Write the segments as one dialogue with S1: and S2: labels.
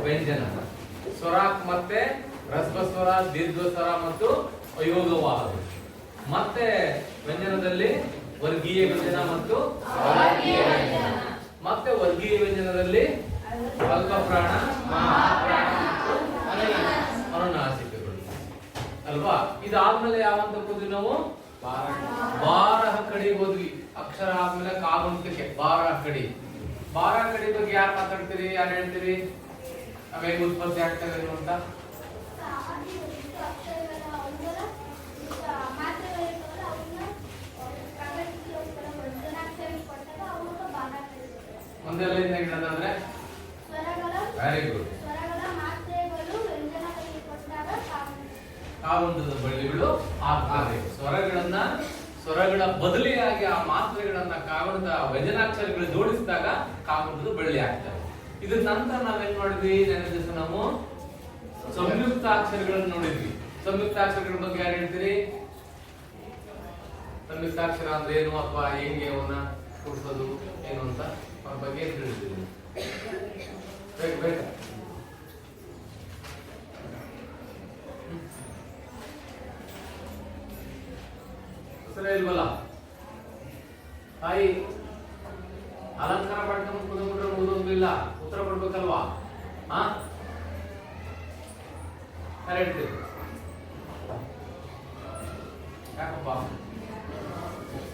S1: ವ್ಯಂಜನ. ಸ್ವರ ಮತ್ತೆ ಹ್ರಸ್ವ ಸ್ವರ, ದೀರ್ಘ ಸ್ವರ ಮತ್ತು ಅಯೋಗವಾದ. ಮತ್ತೆ ವ್ಯಂಜನದಲ್ಲಿ ವರ್ಗೀಯ ವ್ಯಂಜನ ಮತ್ತು ಮತ್ತೆ ವರ್ಗೀಯ ವ್ಯಂಜನದಲ್ಲಿ ಅಲ್ಪ ಪ್ರಾಣ, ಮಹಾಪ್ರಾಣ ಮತ್ತು ಅನುನಾಸಿಕಗಳು ಅಲ್ವಾ. ಇದಾದ್ಮೇಲೆ ಯಾವಂತ ಹೋದ್ವಿ ನಾವು? ಬಾರಹ ಕಡಿ ಹೋದ್ವಿ. ಅಕ್ಷರ ಆದ್ಮೇಲೆ ಕಾಗುಣಿತಕ್ಕೆ ಬಾರಹ ಕಡಿ. ಬಾರಹ ಕಡಿ ಬಗ್ಗೆ ಯಾರು ಮಾತಾಡ್ತೀರಿ, ಯಾರು ಹೇಳ್ತೀರಿ? ಅವೇನು ಉತ್ಪತ್ತಿ ಆಗ್ತದೆ ಅಂತ? ಒಂದೆಲ್ಲಿಂದ ಹಿಡಿದಂದ್ರೆ ವೆರಿ ಗುಡ್. ಕಾಗುಣಿತದ ಬಳ್ಳಿಗಳು ಆಗ್ತವೆ. ಸ್ವರಗಳ ಬದಲಿಯಾಗಿ ಆ ಮಾತ್ರೆಗಳನ್ನ ಕಾಗುಣಿತ ವ್ಯಂಜನಾಕ್ಷರಗಳು ಜೋಡಿಸಿದಾಗ ಕಾಗುಣಿತದ ಬಳ್ಳಿ ಆಗ್ತವೆ. ಇದ್ರ ನಂತರ ನಾವೇನ್ ಮಾಡಿದ್ವಿ? ನೆನ್ನೆ ದಿವಸ ನಾವು ಸಂಯುಕ್ತಾಕ್ಷರಗಳನ್ನು ನೋಡಿದ್ವಿ. ಸಂಯುಕ್ತಾಕ್ಷರಗಳ ಬಗ್ಗೆ ಯಾರು ಹೇಳ್ತೀರಿ? ಸಂಯುಕ್ತಾಕ್ಷರ ಅಂದ್ರೆ ಏನು ಅಥವಾ ಹೆಂಗೆ ಅವನ್ನ ಕೂಡಿಸೋದು ಏನು ಅಂತ ಅವ್ರ ಬಗ್ಗೆ ತಿಳಿಸ್ತೀವಿ. ಬೇಕಾ? ಇಲ್ವಲ್ಲ ತಾಯಿ ಅಲಂಕಾರ ಮಾಡ್ಕೊಂಡು ಕೂತ್ಕೊಂಡ್ರೆ ಓದೋದಿಲ್ಲ, ಉತ್ತರ ಕೊಡ್ಬೇಕಲ್ವಾ? ಹೇಳ್ತೀವಿ ಯಾಕಪ್ಪ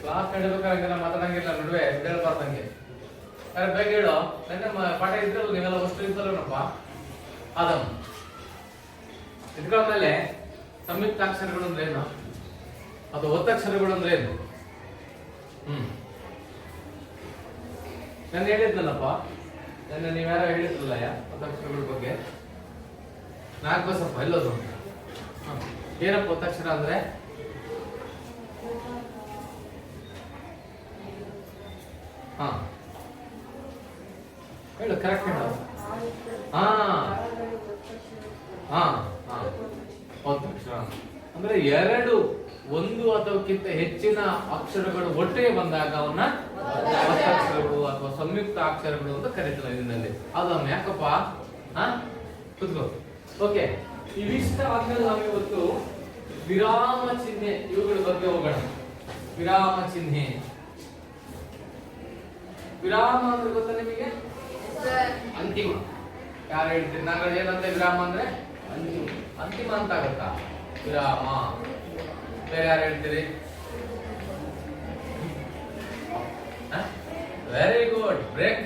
S1: ಕ್ಲಾಸ್ ನಡಿಬೇಕಾಗಿಲ್ಲ, ಮಾತಾಡಂಗಿಲ್ಲ, ನಡುವೆ ಹೇಳ್ಬಾರ್ದಂಗೆ. ಬೇಗ ಹೇಳೋ. ನನ್ನ ಪಾಠ ಇದ್ರಲ್ಲ ನೀವೆಲ್ಲ ವಸ್ತು ಇರ್ತಲ್ಲಪ್ಪ. ಅದನ್ನು ಇದ್ಮೇಲೆ ಸಂಯುಕ್ತಾಕ್ಷರಗಳು ಅಂದ್ರೆ ಏನು, ಅದು ಒತ್ತಕ್ಷರಗಳು ಅಂದ್ರೆ ಏನು? ನಾನು ಹೇಳಿದ್ನಲ್ಲಪ್ಪ, ನನ್ನ ನೀವ್ಯಾರೋ ಹೇಳಿದ್ರಲ್ಲ ಒತ್ತಕ್ಷರಗಳ ಬಗ್ಗೆ. ನಾಲ್ಕು ಬಸಪ್ಪ ಎಲ್ಲೋದು? ಏನಪ್ಪ ಒತ್ತಕ್ಷರ ಅಂದ್ರೆ? ಹೇಳು, ಕರೆಕ್ಟ್ ಹೇಳು. ಒತ್ತಕ್ಷರ ಅಂದ್ರೆ ಎರಡು, ಒಂದು ಅಥವಕ್ಕಿಂತ ಹೆಚ್ಚಿನ ಅಕ್ಷರಗಳು ಒಟ್ಟಿಗೆ ಬಂದಾಗ ಅವನ್ನ ಒತ್ತಕ್ಷರಗಳು ಅಥವಾ ಸಂಯುಕ್ತ ಅಕ್ಷರಗಳು ಅಂತ ಕರೀತಾರೆ ಇದರಲ್ಲಿ. ಅದನ್ನ ಯಾಕಪ್ಪ ಕುತ್ಕೋ. ಓಕೆ, ಇವಿಷ್ಟವಾದ್ಮೇಲೆ ನಾವು ಇವತ್ತು ವಿರಾಮ ಚಿಹ್ನೆ ಇವುಗಳ ಬಗ್ಗೆ ಹೋಗೋಣ. ವಿರಾಮ ಚಿಹ್ನೆ, ವಿರಾಮ ಅಂದ್ರೆ ಗೊತ್ತಾ ನಿಮಗೆ? ಅಂತಿಮ. ಯಾರು ಹೇಳ್ತೀರಿ? ನಾನು ಏನಂತ ವಿರಾಮ ಅಂದ್ರೆ ಅಂತಿಮ ಅಂತ ಆಗುತ್ತಾ? ವಿರಾಮ. ಬೇರೆ ಯಾರು ಹೇಳ್ತೀರಿ? Very good. ಬ್ರೇಕ್.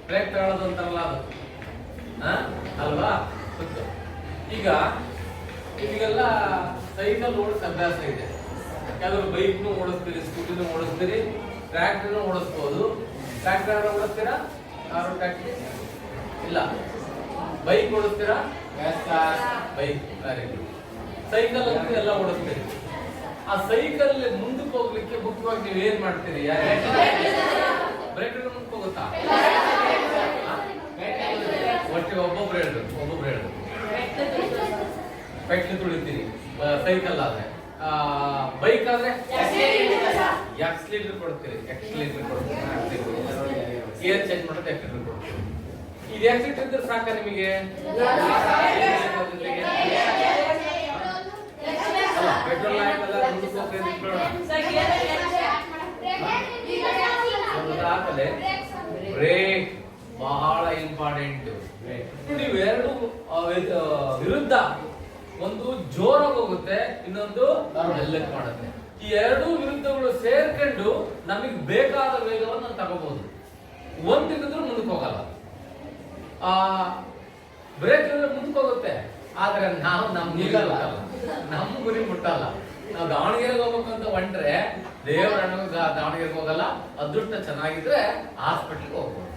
S1: ಬ್ರೇಕ್ ತಗೊಳ್ಳೋದು ಅಂತಾರಲ್ಲ ಅದು ಅಲ್ವಾ? ಈಗ ನಿಮಗೆಲ್ಲ ಸೈಕಲ್ ಓಡಿಸ್ ಅಭ್ಯಾಸ ಇದೆ. ಕೆಲವರು ಬೈಕ್ನು ಓಡಿಸ್ತೀರಿ, ಸ್ಕೂಟಿನೂ ಓಡಿಸ್ತೀರಿ, ಟ್ರ್ಯಾಕ್ಟರ್ನು ಓಡಿಸ್ಬೋದು. ಟ್ರ್ಯಾಕ್ಟರ್ ಓಡಿಸ್ತೀರಾ? ಕಾರು ಟ್ರ್ಯಾಕ್ಟರ್ ಇಲ್ಲ. ಬೈಕ್ ಓಡಿಸ್ತೀರಾ? ಬೈಕ್. Very good. ಸೈಕಲ್ ಅಂತ ಎಲ್ಲ ಓಡಿಸ್ತೀರಿ. ಆ ಸೈಕಲ್ ಮುಂದಕ್ಕೆ ಹೋಗ್ಲಿಕ್ಕೆ ಮುಖ್ಯವಾಗಿ ನೀವು ಏನ್ ಮಾಡ್ತೀರಿ? ಬ್ರೇಕ್ ಮುಂದಕ್ಕೆ ಹೋಗುತ್ತಾ? ಒಟ್ಟಿಗೆ ಒಬ್ಬೊಬ್ರು ಹೇಳಿದ್ರು ಪೆಟ್ಲು ತುಳಿತೀರಿ. ಸೈಕಲ್ ಆದ್ರೆ, ಬೈಕ್ ಆದ್ರೆ ಎಕ್ಸ್ಲೀಟರ್ ಕೊಡ್ತೀರಿ. ಗೇರ್ ಚೇಂಜ್ ಮಾಡೋದು ಎಕ್ಸ್ಲೀಟರ್ ಕೊಡ್ತೀರಿ. ಇದು ಎಕ್ಸ್ಲೀಟರ್ ಇದ್ರೆ ಸಾಕ ನಿಮಗೆ? ಪೆಟ್ರೋಲ್ ಆದ್ಮೇಲೆ ಬ್ರೇಕ್ ಬಹಳ ಇಂಪಾರ್ಟೆಂಟ್. ಇವೆರಡು ವಿರುದ್ಧ, ಒಂದು ಜೋರಾಗಿ ಹೋಗುತ್ತೆ, ಇನ್ನೊಂದು ಮೆಲ್ಲಕ್ಕೆ ಮಾಡುತ್ತೆ. ಈ ಎರಡೂ ವಿರುದ್ಧಗಳು ಸೇರ್ಕೊಂಡು ನಮಗೆ ಬೇಕಾದ ವೇಗವನ್ನು ನಾವು ತಗೋಬಹುದು. ಒಂದಿದ್ರೆ ಮುಂದಕ್ಕೆ ಹೋಗಲ್ಲ. ಬ್ರೇಕ್ ಇದ್ರೆ ಮುಂದಕ್ಕೆ ಹೋಗುತ್ತೆ, ಆದ್ರೆ ನಾವು ನಿಲ್ಲಲ್ಲ, ನಮ್ಮ ಗುರಿ ಮುಟ್ಟಲ್ಲ. ನಾವು ದಾವಣಗೆರೆಗೆ ಹೋಗ್ಬೇಕು ಅಂತ ಹೊಂಟ್ರೆ ದೇವರ ದಾವಣಗೆರೆಗೆ ಹೋಗಲ್ಲ. ಅದೃಷ್ಟ ಚೆನ್ನಾಗಿದ್ರೆ ಹಾಸ್ಪಿಟಲ್ಗೆ ಹೋಗ್ಬೋದು,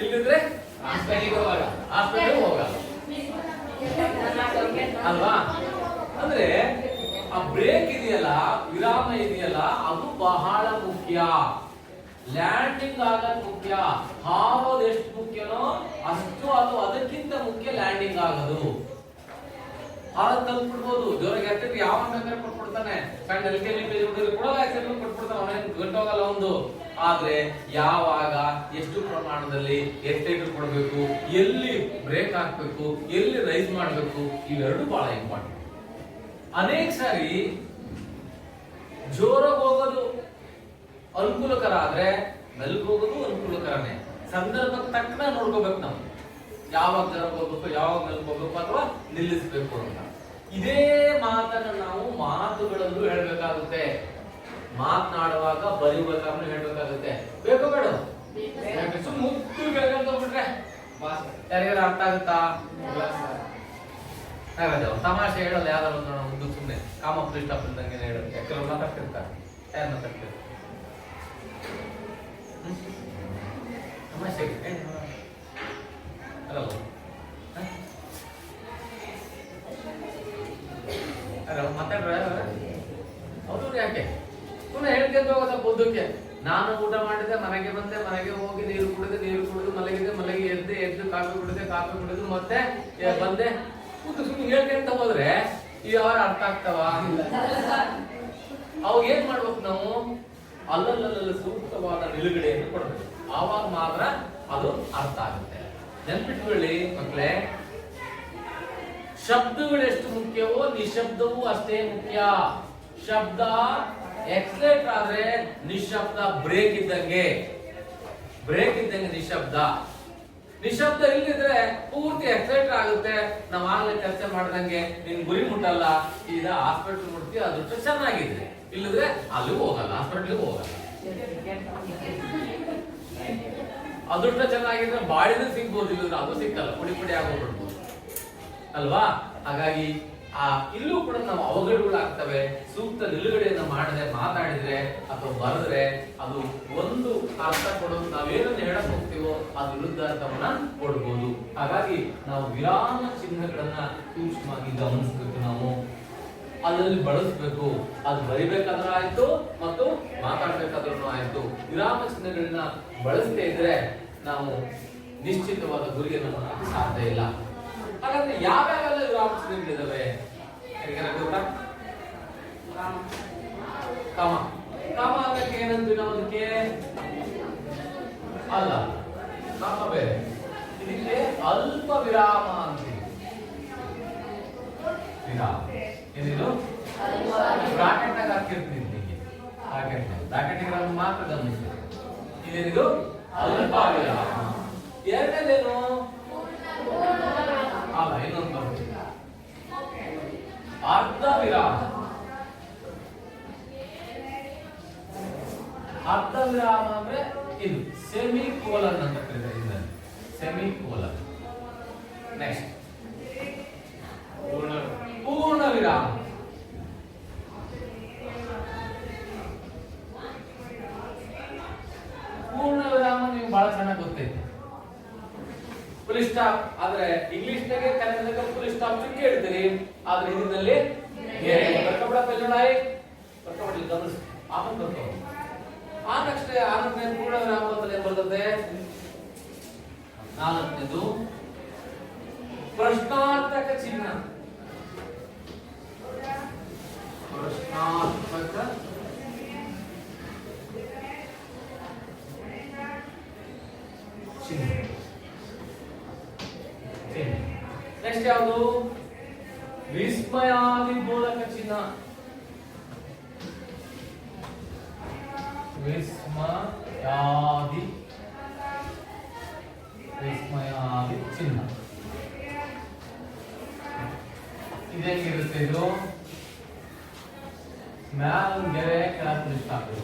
S1: ಇಲ್ಲಿದ್ರೆ ಹಾಸ್ಪಿಟಲ್ಗೆ ಹೋಗಲ್ಲ ಅಲ್ವಾ? ಅಂದ್ರೆ ಆ ಬ್ರೇಕ್ ಇದೆಯಲ್ಲ, ವಿರಾಮ ಇದೆಯಲ್ಲ, ಅದು ಬಹಳ ಮುಖ್ಯ. ಲ್ಯಾಂಡಿಂಗ್ ಆಗೋದು ಮುಖ್ಯ. ಹಾರೋದು ಎಷ್ಟು ಮುಖ್ಯನೋ ಅಷ್ಟು ಅದು ಅದಕ್ಕಿಂತ ಮುಖ್ಯ ಲ್ಯಾಂಡಿಂಗ್ ಆಗೋದು. ಹಾರೋದು ತಲುಪಿಡ್ಬೋದು, ಜೋರಾಗಿ ಎತ್ತಿದ್ರೆ ಯಾವ ಬೇಕಾದ್ರೆ ಕೊಟ್ಬಿಡ್ತಾರೆ. ಕೊಡ್ತಾನೆ. ಸಣ್ಣ LKG ಹುಡುಗರು ಕೊಡಲ್ಲ, ಕೊಟ್ಬಿಡ್ತಾನೆ, ಅವನೇನು ಗಂಟೋಗಲ್ಲ ಒಂದು. ಆದ್ರೆ ಯಾವಾಗ ಎಷ್ಟು ಪ್ರಮಾಣದಲ್ಲಿ ಎಷ್ಟು ಕೊಡಬೇಕು, ಎಲ್ಲಿ ಬ್ರೇಕ್ ಹಾಕ್ಬೇಕು, ಎಲ್ಲಿ ರೈಸ್ ಮಾಡಬೇಕು, ಇವೆರಡು ಬಹಳ ಇಂಪಾರ್ಟೆಂಟ್. ಅನೇಕ ಸಾರಿ ಜೋರಾಗಿ ಹೋಗೋದು ಅನುಕೂಲಕರ ಆದ್ರೆ ಮೆಲ್ಗೆ ಹೋಗೋದು ಅನುಕೂಲಕರನೇ. ಸಂದರ್ಭಕ್ಕೆ ತಕ್ಕನ ನೋಡ್ಕೋಬೇಕು ನಾವು, ಯಾವಾಗ ಜೋರಾಗಿ ಹೋಗ್ಬೇಕು, ಯಾವಾಗ ಮೆಲ್ಗೆ ಹೋಗ್ಬೇಕು ಅಥವಾ ನಿಲ್ಲಿಸ್ಬೇಕು ಅಂತ. ಇದೇ ಮಾತನ್ನ ನಾವು ಮಾತುಗಳಲ್ಲೂ ಹೇಳ್ಬೇಕಾಗುತ್ತೆ, ಮಾತನಾಡುವಾಗ ಬರೀಬೇಕಾದ್ರೂ ಹೇಳ್ಬೇಕಾಗುತ್ತೆ. ಬೇಕೋ ಬೇಡ ಮುತ್ತು ಹೇಳ್ಕೊಂಡ್ಬಿಟ್ರೆ ಯಾರಿಗಾರ ಅರ್ಥ ಆಗುತ್ತಾ? ತಮಾಷೆ ಹೇಳಲ್ಲ, ಯಾವ್ದಾರು ಒಂದು ಸುಮ್ಮನೆ ಕಾಮ ಪ್ರಿಸ್ಟಾಪಂದಂಗೆ ಹೇಳೋದು. ಕೆಲವರು ಮಾತಾಡ್ತಿರ್ತಾರೆ, ಯಾರು ಮಾತಾಡ್ತಿರ್ತಾರೆ ತಮಾಷೆ ಅಲ್ಲ ಮಾತಾಡ್ರ ಅವರು ಯಾಕೆ ಸುಮ್ಮನೆ ಹೇಳ್ಕೊಂಡು ಹೋಗೋದ ಬುದ್ಧಕ್ಕೆ. ನಾನು ಊಟ ಮಾಡಿದೆ, ಮನೆಗೆ ಬಂದೆ, ಮನೆಗೆ ಹೋಗಿ ನೀರು ಕುಡಿದು ಮಲಗಿದೆ, ಮಲಗಿ ಎದ್ದು ಕಾಫಿ ಕುಡಿದು ಮತ್ತೆ ಬಂದೆ. ಸುಮ್ಮನೆ ಹೇಳ್ಕೊಂತ ಹೋದ್ರೆ ಯಾವ ಅರ್ಥ ಆಗ್ತಾವ? ಅವಾಗ ಏನ್ ಮಾಡ್ಬೇಕು ನಾವು? ಅಲ್ಲಲ್ಲ ಸೂಕ್ತವಾದ ನಿಲುಗಡೆಯನ್ನು ಕೊಡ್ಬೇಕು, ಆವಾಗ ಮಾತ್ರ ಅದು ಅರ್ಥ ಆಗುತ್ತೆ. ನೆನ್ಪಿಟ್ಕೊಳ್ಳಿ ಮಕ್ಕಳೇ, ಶಬ್ದಗಳು ಎಷ್ಟು ಮುಖ್ಯವೋ ನಿಶಬ್ದವೂ ಅಷ್ಟೇ ಮುಖ್ಯ. ಶಬ್ದ ಎಕ್ಸಲೇಟರ್ ಆದ್ರೆ ನಿಶಬ್ದ ಬ್ರೇಕ್ ಇದ್ದಂಗೆ ನಿಶಬ್ದ. ನಿಶಬ್ದ ಇಲ್ಲಿದ್ರೆ ಪೂರ್ತಿ ಎಕ್ಸಲೇಟರ್ ಆಗುತ್ತೆ. ನಾವ್ ಆಗ್ಲೇ ಚರ್ಚೆ ಮಾಡ್ದಂಗೆ ನಿನ್ ಗುರಿ ಮುಟ್ಟಲ್ಲ, ಈಗ ಹಾಸ್ಪಿಟಲ್ ಮುಟ್ತೀವಿ, ಅದೃಷ್ಟ ಚೆನ್ನಾಗಿದೆ. ಇಲ್ಲಿದ್ರೆ ಅಲ್ಲಿಗೂ ಹೋಗಲ್ಲ, ಹಾಸ್ಪಿಟಲ್ಗೂ ಹೋಗಲ್ಲ. ಅದೃಷ್ಟ ಚೆನ್ನಾಗಿದ್ರೆ ಬಾಡಿನ ಸಿಗ್ಬೋದು, ಇಲ್ಲಿದ್ರೆ ಅದು ಸಿಕ್ಕಲ್ಲ, ಪುಡಿ ಆಗೋಗ್ಬಿಡ್ಬೋದು ಅಲ್ವಾ? ಹಾಗಾಗಿ ಇಲ್ಲೂ ಕೂಡ ನಾವು ಅವಘಡಗಳಾಗ್ತವೆ. ಸೂಕ್ತ ನಿಲುಗಡೆಯನ್ನ ಮಾಡದೆ ಮಾತಾಡಿದ್ರೆ ಅಥವಾ ಬರೆದ್ರೆ ಅದು ಒಂದು ಅರ್ಥ ಕೊಡೋದು, ನಾವೇನನ್ನು ಹೇಳಕ್ ಹೋಗ್ತೀವೋ ಅದು ವಿರುದ್ಧ ಅರ್ಥವನ್ನ ಕೊಡ್ಬೋದು. ಹಾಗಾಗಿ ನಾವು ವಿರಾಮ ಚಿಹ್ನೆಗಳನ್ನ ಸೂಕ್ಷ್ಮವಾಗಿ ಗಮನಿಸ್ಬೇಕು, ನಾವು ಅಲ್ಲಲ್ಲಿ ಬಳಸಬೇಕು. ಅದು ಬರಿಬೇಕಾದ್ರೂ ಆಯ್ತು ಮತ್ತು ಮಾತಾಡ್ಬೇಕಾದ್ರೂ ಆಯ್ತು. ವಿರಾಮ ಚಿಹ್ನೆಗಳನ್ನ ಬಳಸದೇ ಇದ್ರೆ ನಾವು ನಿಶ್ಚಿತವಾದ ಗುರಿಯನ್ನು ಮಾಡಕ್ಕೆ ಸಾಧ್ಯ ಇಲ್ಲ. ಹಾಗಾದ್ರೆ ಯಾವ್ಯಾವೆಲ್ಲ ವಿರಾಮ ಚಿಹ್ನೆಗಳಿದಾವೆ? ಗೊತ್ತಾ? ಕಾಮ ಆಗಕ್ಕೆ ಏನಂತೀವಿ ನಾವು? ಅದಕ್ಕೆ ಅಲ್ಲ, ಕಾಮ ಬೇರೆ, ಇದಕ್ಕೆ ಅಲ್ಪ ವಿರಾಮ ಅಂತೀವಿ. ವಿರಾಮ ಏನಿದು? ಬ್ರಾಕೆಟ್ ನಾಗ ಹಾಕಿರ್ತೀನಿ, ಬ್ರಾಕೆಟ್ ಮಾತ್ರ ಗಮನಿಸಿ. ಇದೇನಿದು? ಅಲ್ಪ ವಿರಾಮ. ಎರಡನೇದೇನು? ಅಲ್ಲ, ಇನ್ನೊಂದು ಅರ್ಧ ವಿರಾಮ. ಅರ್ಧ ವಿರಾಮ ಅಂದ್ರೆ ಇದು ಸೆಮಿ ಕೋಲನ್ ಅಂತ ಕರೀತಾರೆ. Semi colon. ನೆಕ್ಸ್ಟ್ ಪೂರ್ಣ ವಿರಾಮ. ಪೂರ್ಣ ವಿರಾಮ ನೀವು ಬಹಳ ಚೆನ್ನಾಗಿ ಗೊತ್ತೈತೆ. ಫುಲ್ ಸ್ಟಾಪ್ ಆದ್ರೆ ಇಂಗ್ಲಿಷ್ ನಾಗೆ ಕನ್ನಡದಾಗ ಫುಲ್ ಸ್ಟಾಪ್ ಚಿಕ್ಕ ಹೇಳ್ತೀರಿ, ಆದ್ರೆ ಹಿಂದಿನಲ್ಲಿ ಆ ತಕ್ಷಣ ಆನಂದ ಪೂರ್ಣ ವಿರಾಮ ಅಂತ ಏನ್ ಬರ್ತದೆ? ನಾಲ್ಕನೇದು ಪ್ರಶ್ನಾರ್ಥಕ ಚಿಹ್ನ. ಪ್ರಶ್ನಾರ್ಥಕ ಚಿಹ್ನೆ. ನೆಕ್ಸ್ಟ್ ಯಾವುದು? ವಿಸ್ಮಯಾದಿ ಬೋಧಕ ಚಿಹ್ನ. ವಿಸ್ಮಯಾದಿ ಚಿಹ್ನ ಇದೇನಿರುತ್ತೆ? ಇದು ಮ್ಯಾಲ್ ಗೆರೆ ಕೆಳಗೆ ನಿಷ್ಠಾಪನೆ.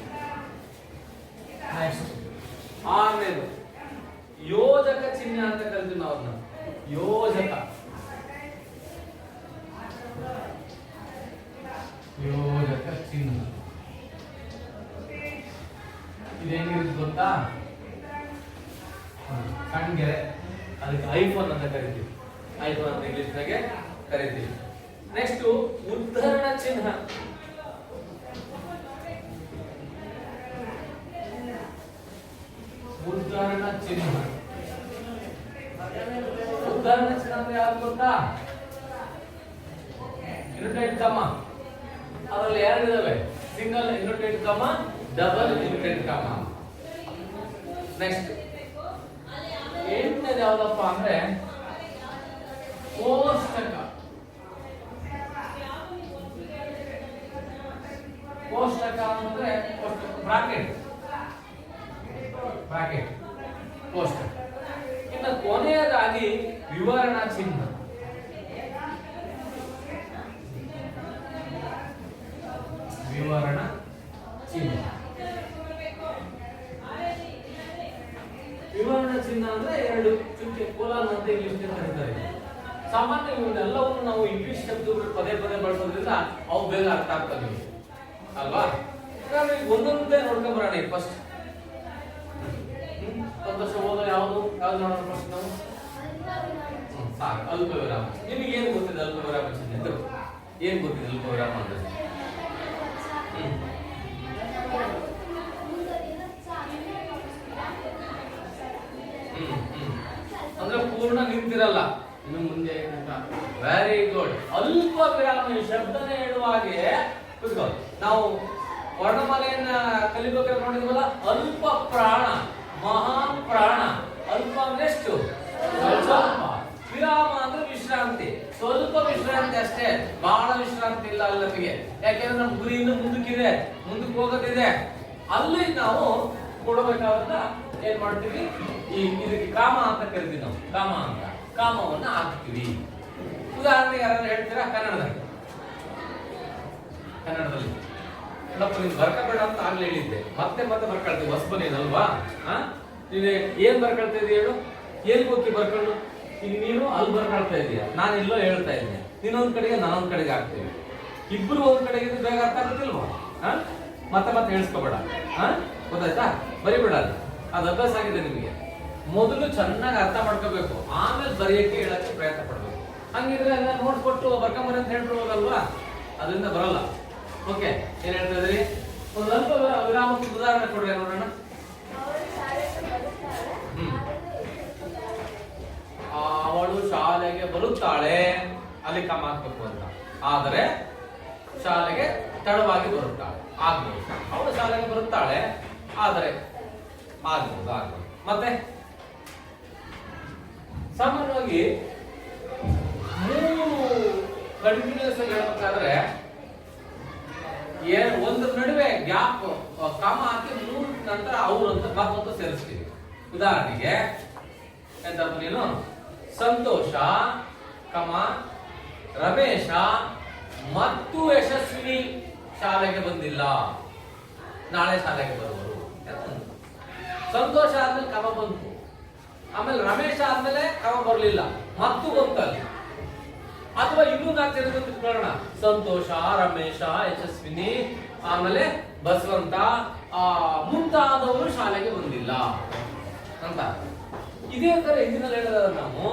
S1: ನೆಕ್ಸ್ಟ್ ಆರನೇದು ಯೋಜಕ ಚಿಹ್ನೆ ಅಂತ ಕರಿತೀವಿ ನಾವು ಅದನ್ನ. ಯೋಜಕ ಚಿಹ್ನ ಇದೇನಿರುತ್ತೆ ಗೊತ್ತಾ? ಕಣ್ಗೆರೆ, ಅದಕ್ಕೆ ಐಫೋನ್ ಅಂತ ಕರಿತೀವಿ. ಐಫೋನ್ ಅಂತ ಇಂಗ್ಲಿಷ್ ನಾಗೆ ಕರಿತೀವಿ. ನೆಕ್ಸ್ಟ್ ಉದ್ಧರಣ ಚಿಹ್ನ. ಉದ್ಧರಣ ಚಿಹ್ನ ಅಂದ್ರೆ ಯಾವ್ದು ಗೊತ್ತಾ? ಇರುಟೈಟ್ ಕಮ. ಅದರಲ್ಲಿ ಎರಡಿದಾವೆ, single inverted comma, double inverted comma. Next 8ನೇದು ಯಾವ್ದಪ್ಪ ಅಂದ್ರೆ ಕೋಷ್ಟಕ. ಕೋಷ್ಟಕ ಅಂದ್ರೆ ಬ್ರಾಕೆಟ್, ಬ್ರಾಕೆಟ್ ಕೋಷ್ಟಕ. ಇನ್ನು ಕೊನೆಯದಾಗಿ ವಿವರಣಾ ಚಿಹ್ನ. ವಿವರಣ ಚಿಹ್ನ. ವಿವರಣ ಚಿಹ್ನ ಅಂದ್ರೆ ಎರಡು ಚುಕ್ಕೆ ಕೋಲಾನ್ ಅಂತ ಇಂಗ್ಲಿಷ್ ಕರೀತಾರೆ. ಸಾಮಾನ್ಯ ಇವನ್ನೆಲ್ಲವನ್ನು ನಾವು ಇಂಗ್ಲಿಷ್ ಶಬ್ದಗಳು ಪದೇ ಪದೇ ಬಳಸೋದ್ರಿಂದ ಅವು ಬೇಗ ಅರ್ಥ ಆಗ್ತವೆ ಅಲ್ವಾ? ಒಂದೊಂದೇ ನೋಡ್ಕೊಂಬರೋಣ. ಫಸ್ಟ್ ಸಂತೋಷ ಓದೋ ಯಾವ್ದು ನೋಡೋಣ ಫಸ್ಟ್ ನಾವು. ಸಾಕು, ಅಲ್ಪ ವಿರಾಮ. ನಿಮಗೆ ಏನು ಗೊತ್ತಿದೆ ಅಲ್ಪ ವಿರಾಮ ಚಿಹ್ನೆ? ಏನ್ ಗೊತ್ತಿದೆ ಅಲ್ಪ ವಿರಾಮ ಅಂದ್ರೆ? ಅಂದ್ರೆ ಪೂರ್ಣ ನಿಂತಿರಲ್ಲ, ಇನ್ನು ಮುಂದೆ. Very good. ಅಲ್ಪ ವಿರಾಮ ಈ ಶಬ್ದನ ಹೇಳುವಾಗೆ ನಾವು ವರ್ಣಮಾಲೆಯನ್ನ ಕಲಿಬೇಕಾದ್ರೆ ನೋಡಿದ್ವಲ್ಲ, ಅಲ್ಪ ಪ್ರಾಣ ಮಹಾನ್ ಪ್ರಾಣ. ಅಲ್ಪ ಅಂದ್ರೆ ಎಷ್ಟು? ಸ್ವಲ್ಪ. ವಿರಾಮ ಅಂದ್ರೆ ವಿಶ್ರಾಂತಿ, ಸ್ವಲ್ಪ ವಿಶ್ರಾಂತಿ ಅಷ್ಟೇ, ಬಹಳ ವಿಶ್ರಾಂತಿ ಇಲ್ಲ ಅಲ್ಲಿ ನಮಗೆ. ಯಾಕೆಂದ್ರೆ ನಮ್ಮ ಗುರಿ ಇನ್ನು ಮುಂದಕ್ಕಿದೆ, ಮುಂದಕ್ಕೆ ಹೋಗೋದಿದೆ. ಅಲ್ಲಿ ನಾವು ಕೊಡಬೇಕಾದ ಏನ್ ಮಾಡ್ತೀವಿ, ಇದಕ್ಕೆ ಕಾಮ ಅಂತ ಕರಿತೀವಿ ನಾವು. ಕಾಮ ಅಂತ ಕಾಮವನ್ನ ಹಾಕ್ತೀವಿ. ಉದಾಹರಣೆಗೆ ಯಾರಾದ್ರೂ ಹೇಳ್ತೀರಾ ಕನ್ನಡದಲ್ಲಿ? ನೋಡಪ್ಪ ನೀನು ಬರ್ಕಬೇಡ ಅಂತ ಆಗ್ಲೇ ಹೇಳಿದ್ದೆ, ಮತ್ತೆ ಮತ್ತೆ ಬರ್ಕೊಳ್ತೀವಿ. ಹೊಸಬನೇನಲ್ವಾ? ನೀನು ಏನ್ ಬರ್ಕೊಳ್ತಾ ಇದೀಯ ಹೇಳು? ಏನ್ ಗೊತ್ತಿ ಬರ್ಕೊಂಡು? ಈಗ ನೀನು ಅಲ್ಲಿ ಬರ್ಕೊಳ್ತಾ ಇದೀಯ, ನಾನು ಎಲ್ಲೋ ಹೇಳ್ತಾ ಇದ್ದೀನಿ. ನೀನೊಂದ್ ಕಡೆಗೆ ನಾನೊಂದ್ ಕಡೆಗೆ ಆಗ್ತೀವಿ. ಇಬ್ರು ಒಂದ್ ಕಡೆಗೆ ಬೇಗ ಅರ್ಥ ಆಗುತ್ತಿಲ್ವಾ? ಮತ್ತೆ ಮತ್ತೆ ಹೇಳ್ಸ್ಕೊಬೇಡ. ಗೊತ್ತಾಯ್ತಾ? ಬರಿಬೇಡ. ಅದು ಅಭ್ಯಾಸ ಆಗಿದೆ ನಿಮಗೆ. ಮೊದಲು ಚೆನ್ನಾಗಿ ಅರ್ಥ ಮಾಡ್ಕೋಬೇಕು, ಆಮೇಲೆ ಬರೆಯಕ್ಕೆ ಹೇಳಕ್ಕೆ ಪ್ರಯತ್ನ ಪಡ್ಬೇಕು. ಹಂಗಿದ್ರೆ ಎಲ್ಲ ನೋಟ್ಸ್ ಕೊಟ್ಟು ಬರ್ಕೊಂಬರಿ ಅಂತ ಹೇಳ್ಬಿಡ್ಬೋದಲ್ವಾ? ಅದರಿಂದ ಬರಲ್ಲ. ಓಕೆ, ಏನ್ ಹೇಳ್ತಾ ಇದ್ರಿ? ಒಂದು ಅಲ್ಪ ವಿರಾಮಕ್ಕೆ ಉದಾಹರಣೆ ಕೊಡ್ರಿ ನೋಡೋಣ. ಅವಳು ಶಾಲೆಗೆ ಬರುತ್ತಾಳೆ, ಅಲ್ಲಿ ಕಮ್ಮ ಹಾಕ್ಬೇಕು ಅಂತ. ಆದರೆ ಶಾಲೆಗೆ ತಡವಾಗಿ ಬರುತ್ತಾಳೆ, ಆಗ್ಬೋದು. ಅವಳು ಶಾಲೆಗೆ ಬರುತ್ತಾಳೆ, ಆದರೆ ಆಗ್ಬೋದು. ಮತ್ತೆ ಸಾಮಾನ್ಯವಾಗಿ 3 ಕಂಟಿನ್ಯೂಸ್ ಹೇಳ್ಬೇಕಾದ್ರೆ ಒಂದ್ರ ನಡುವೆ ಗ್ಯಾಪ್ ಕಾಮ ಹಾಕಿ 3 ನಂತರ ಅವ್ರು ಅಂತ ಮತ್ತೊಂದು ಸೇರಿಸ್ತೀವಿ. ಉದಾಹರಣೆಗೆ ಎಂತ ನೀನು ಸಂತೋಷ, ರಮೇಶ ಮತ್ತು ಯಶಸ್ವಿನಿ ಶಾಲೆಗೆ ಬಂದಿಲ್ಲ, ನಾಳೆ ಶಾಲೆಗೆ ಬರುವರು. ಸಂತೋಷ ಆದ್ಮೇಲೆ ಕಮ ಬಂತು, ಆಮೇಲೆ ರಮೇಶ ಆದ್ಮೇಲೆ ಕಮ ಬರಲಿಲ್ಲ, ಮತ್ತು ಬಂತಲ್ಲಿ. ಅಥವಾ ಇನ್ನೂ 4 ತಿಳ್ಕೊಳ್ಳೋಣ. ಸಂತೋಷ, ರಮೇಶ, ಯಶಸ್ವಿನಿ, ಆಮೇಲೆ ಬಸವಂತ ಮುಂತಾದವರು ಶಾಲೆಗೆ ಬಂದಿಲ್ಲ ಅಂತ. ಇದೇ ತರ ಹಿಂದಿನಲ್ಲಿ ಹೇಳಿದ್ರೆ ನಾವು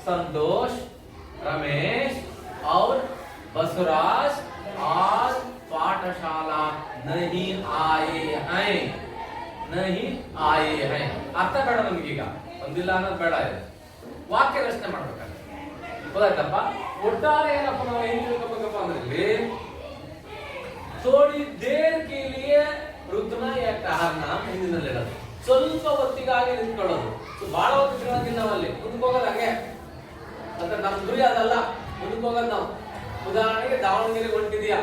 S1: ಸಂತೋಷ್, ರಮೇಶ್ और बसवराज आज पाठशाला नहीं आए हैं, नहीं आए हैं. ಅರ್ಥ ಬೇಡ ನಮಗೀಗ, ಒಂದಿಲ್ಲ ಅನ್ನೋದು ಬೇಡ. ಇದೆ ವಾಕ್ಯ ರಚನೆ ಮಾಡ್ಬೇಕಾದ್ರೆ ಗೊತ್ತಾಯ್ತಪ್ಪ. ಒಟ್ಟಾರೆ ಏನಪ್ಪ ನಾವು ಏನ್ ತಿಳ್ಕೊಬೇಕಪ್ಪ ಅಂದ್ರೆ थोड़ी देर के लिए रुकना या ठहरना ಹಿಂದಿನಲ್ಲಿ ಹೇಳೋದು. ಸ್ವಲ್ಪ ಹೊತ್ತಿಗಾಗಿ ನಿಂತ್ಕೊಳ್ಳೋದು, ಬಹಳ ಹೊತ್ತು ಸಿಗೋದಿಲ್ಲ ನಾವಲ್ಲಿ. ಮುಂದಕ್ಕೆ ಹೋಗೋದು ಹಂಗೆ ಅಂತ ನಮ್ಮ ಗುರಿ ಅದಲ್ಲ. ಮುಂದಕ್ಕೆ ಹೋಗೋದು ನಾವು. ಉದಾಹರಣೆಗೆ ದಾವಣಗೆರೆ ಹೊಂಟಿದ್ಯಾ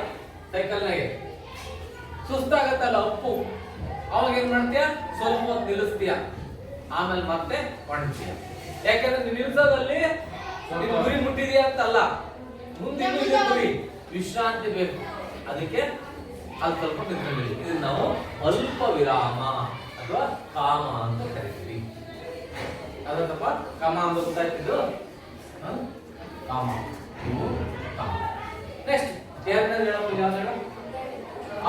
S1: ಸೈಕಲ್ನಾಗೆ, ಸುಸ್ತಾಗತ್ತಲ್ಲ ಅಪ್ಪು, ಅವಾಗ ಏನ್ ಮಾಡ್ತೀಯ? ಸ್ವಲ್ಪ ಹೊತ್ತು ನಿಲ್ಲಿಸ್ತೀಯ, ಆಮೇಲೆ ಮತ್ತೆ ಹೊಂಟ್ತೀಯ. ಯಾಕೆಂದ್ರೆ ನೀವು ನಿಲ್ಸೋದಲ್ಲಿ ಗುರಿ ಮುಟ್ಟಿದ್ಯಾ ಅಂತಲ್ಲ, ಮುಂದಿನ ಗುರಿ ವಿಶ್ರಾಂತಿ ಬೇಕು. ಅದಕ್ಕೆ ಅಲ್ಲಿ ಸ್ವಲ್ಪ ನಿಂತ್ಕೊಂಡಿದ್ದೀವಿ. ಇದನ್ನ ನಾವು ಅಲ್ಪ ವಿರಾಮ ಅಥವಾ ಕಾಮ ಅಂತ ಕರಿತೀವಿ. ಅದಕ್ಕಪ್ಪ ಕಾಮ ಅಂತ ಗೊತ್ತಾಯ್ತಿದ್ದು ಕಾಮ. ನೆಕ್ಸ್ಟ್ ಎರಡನೇ ಯಾವ್ದು?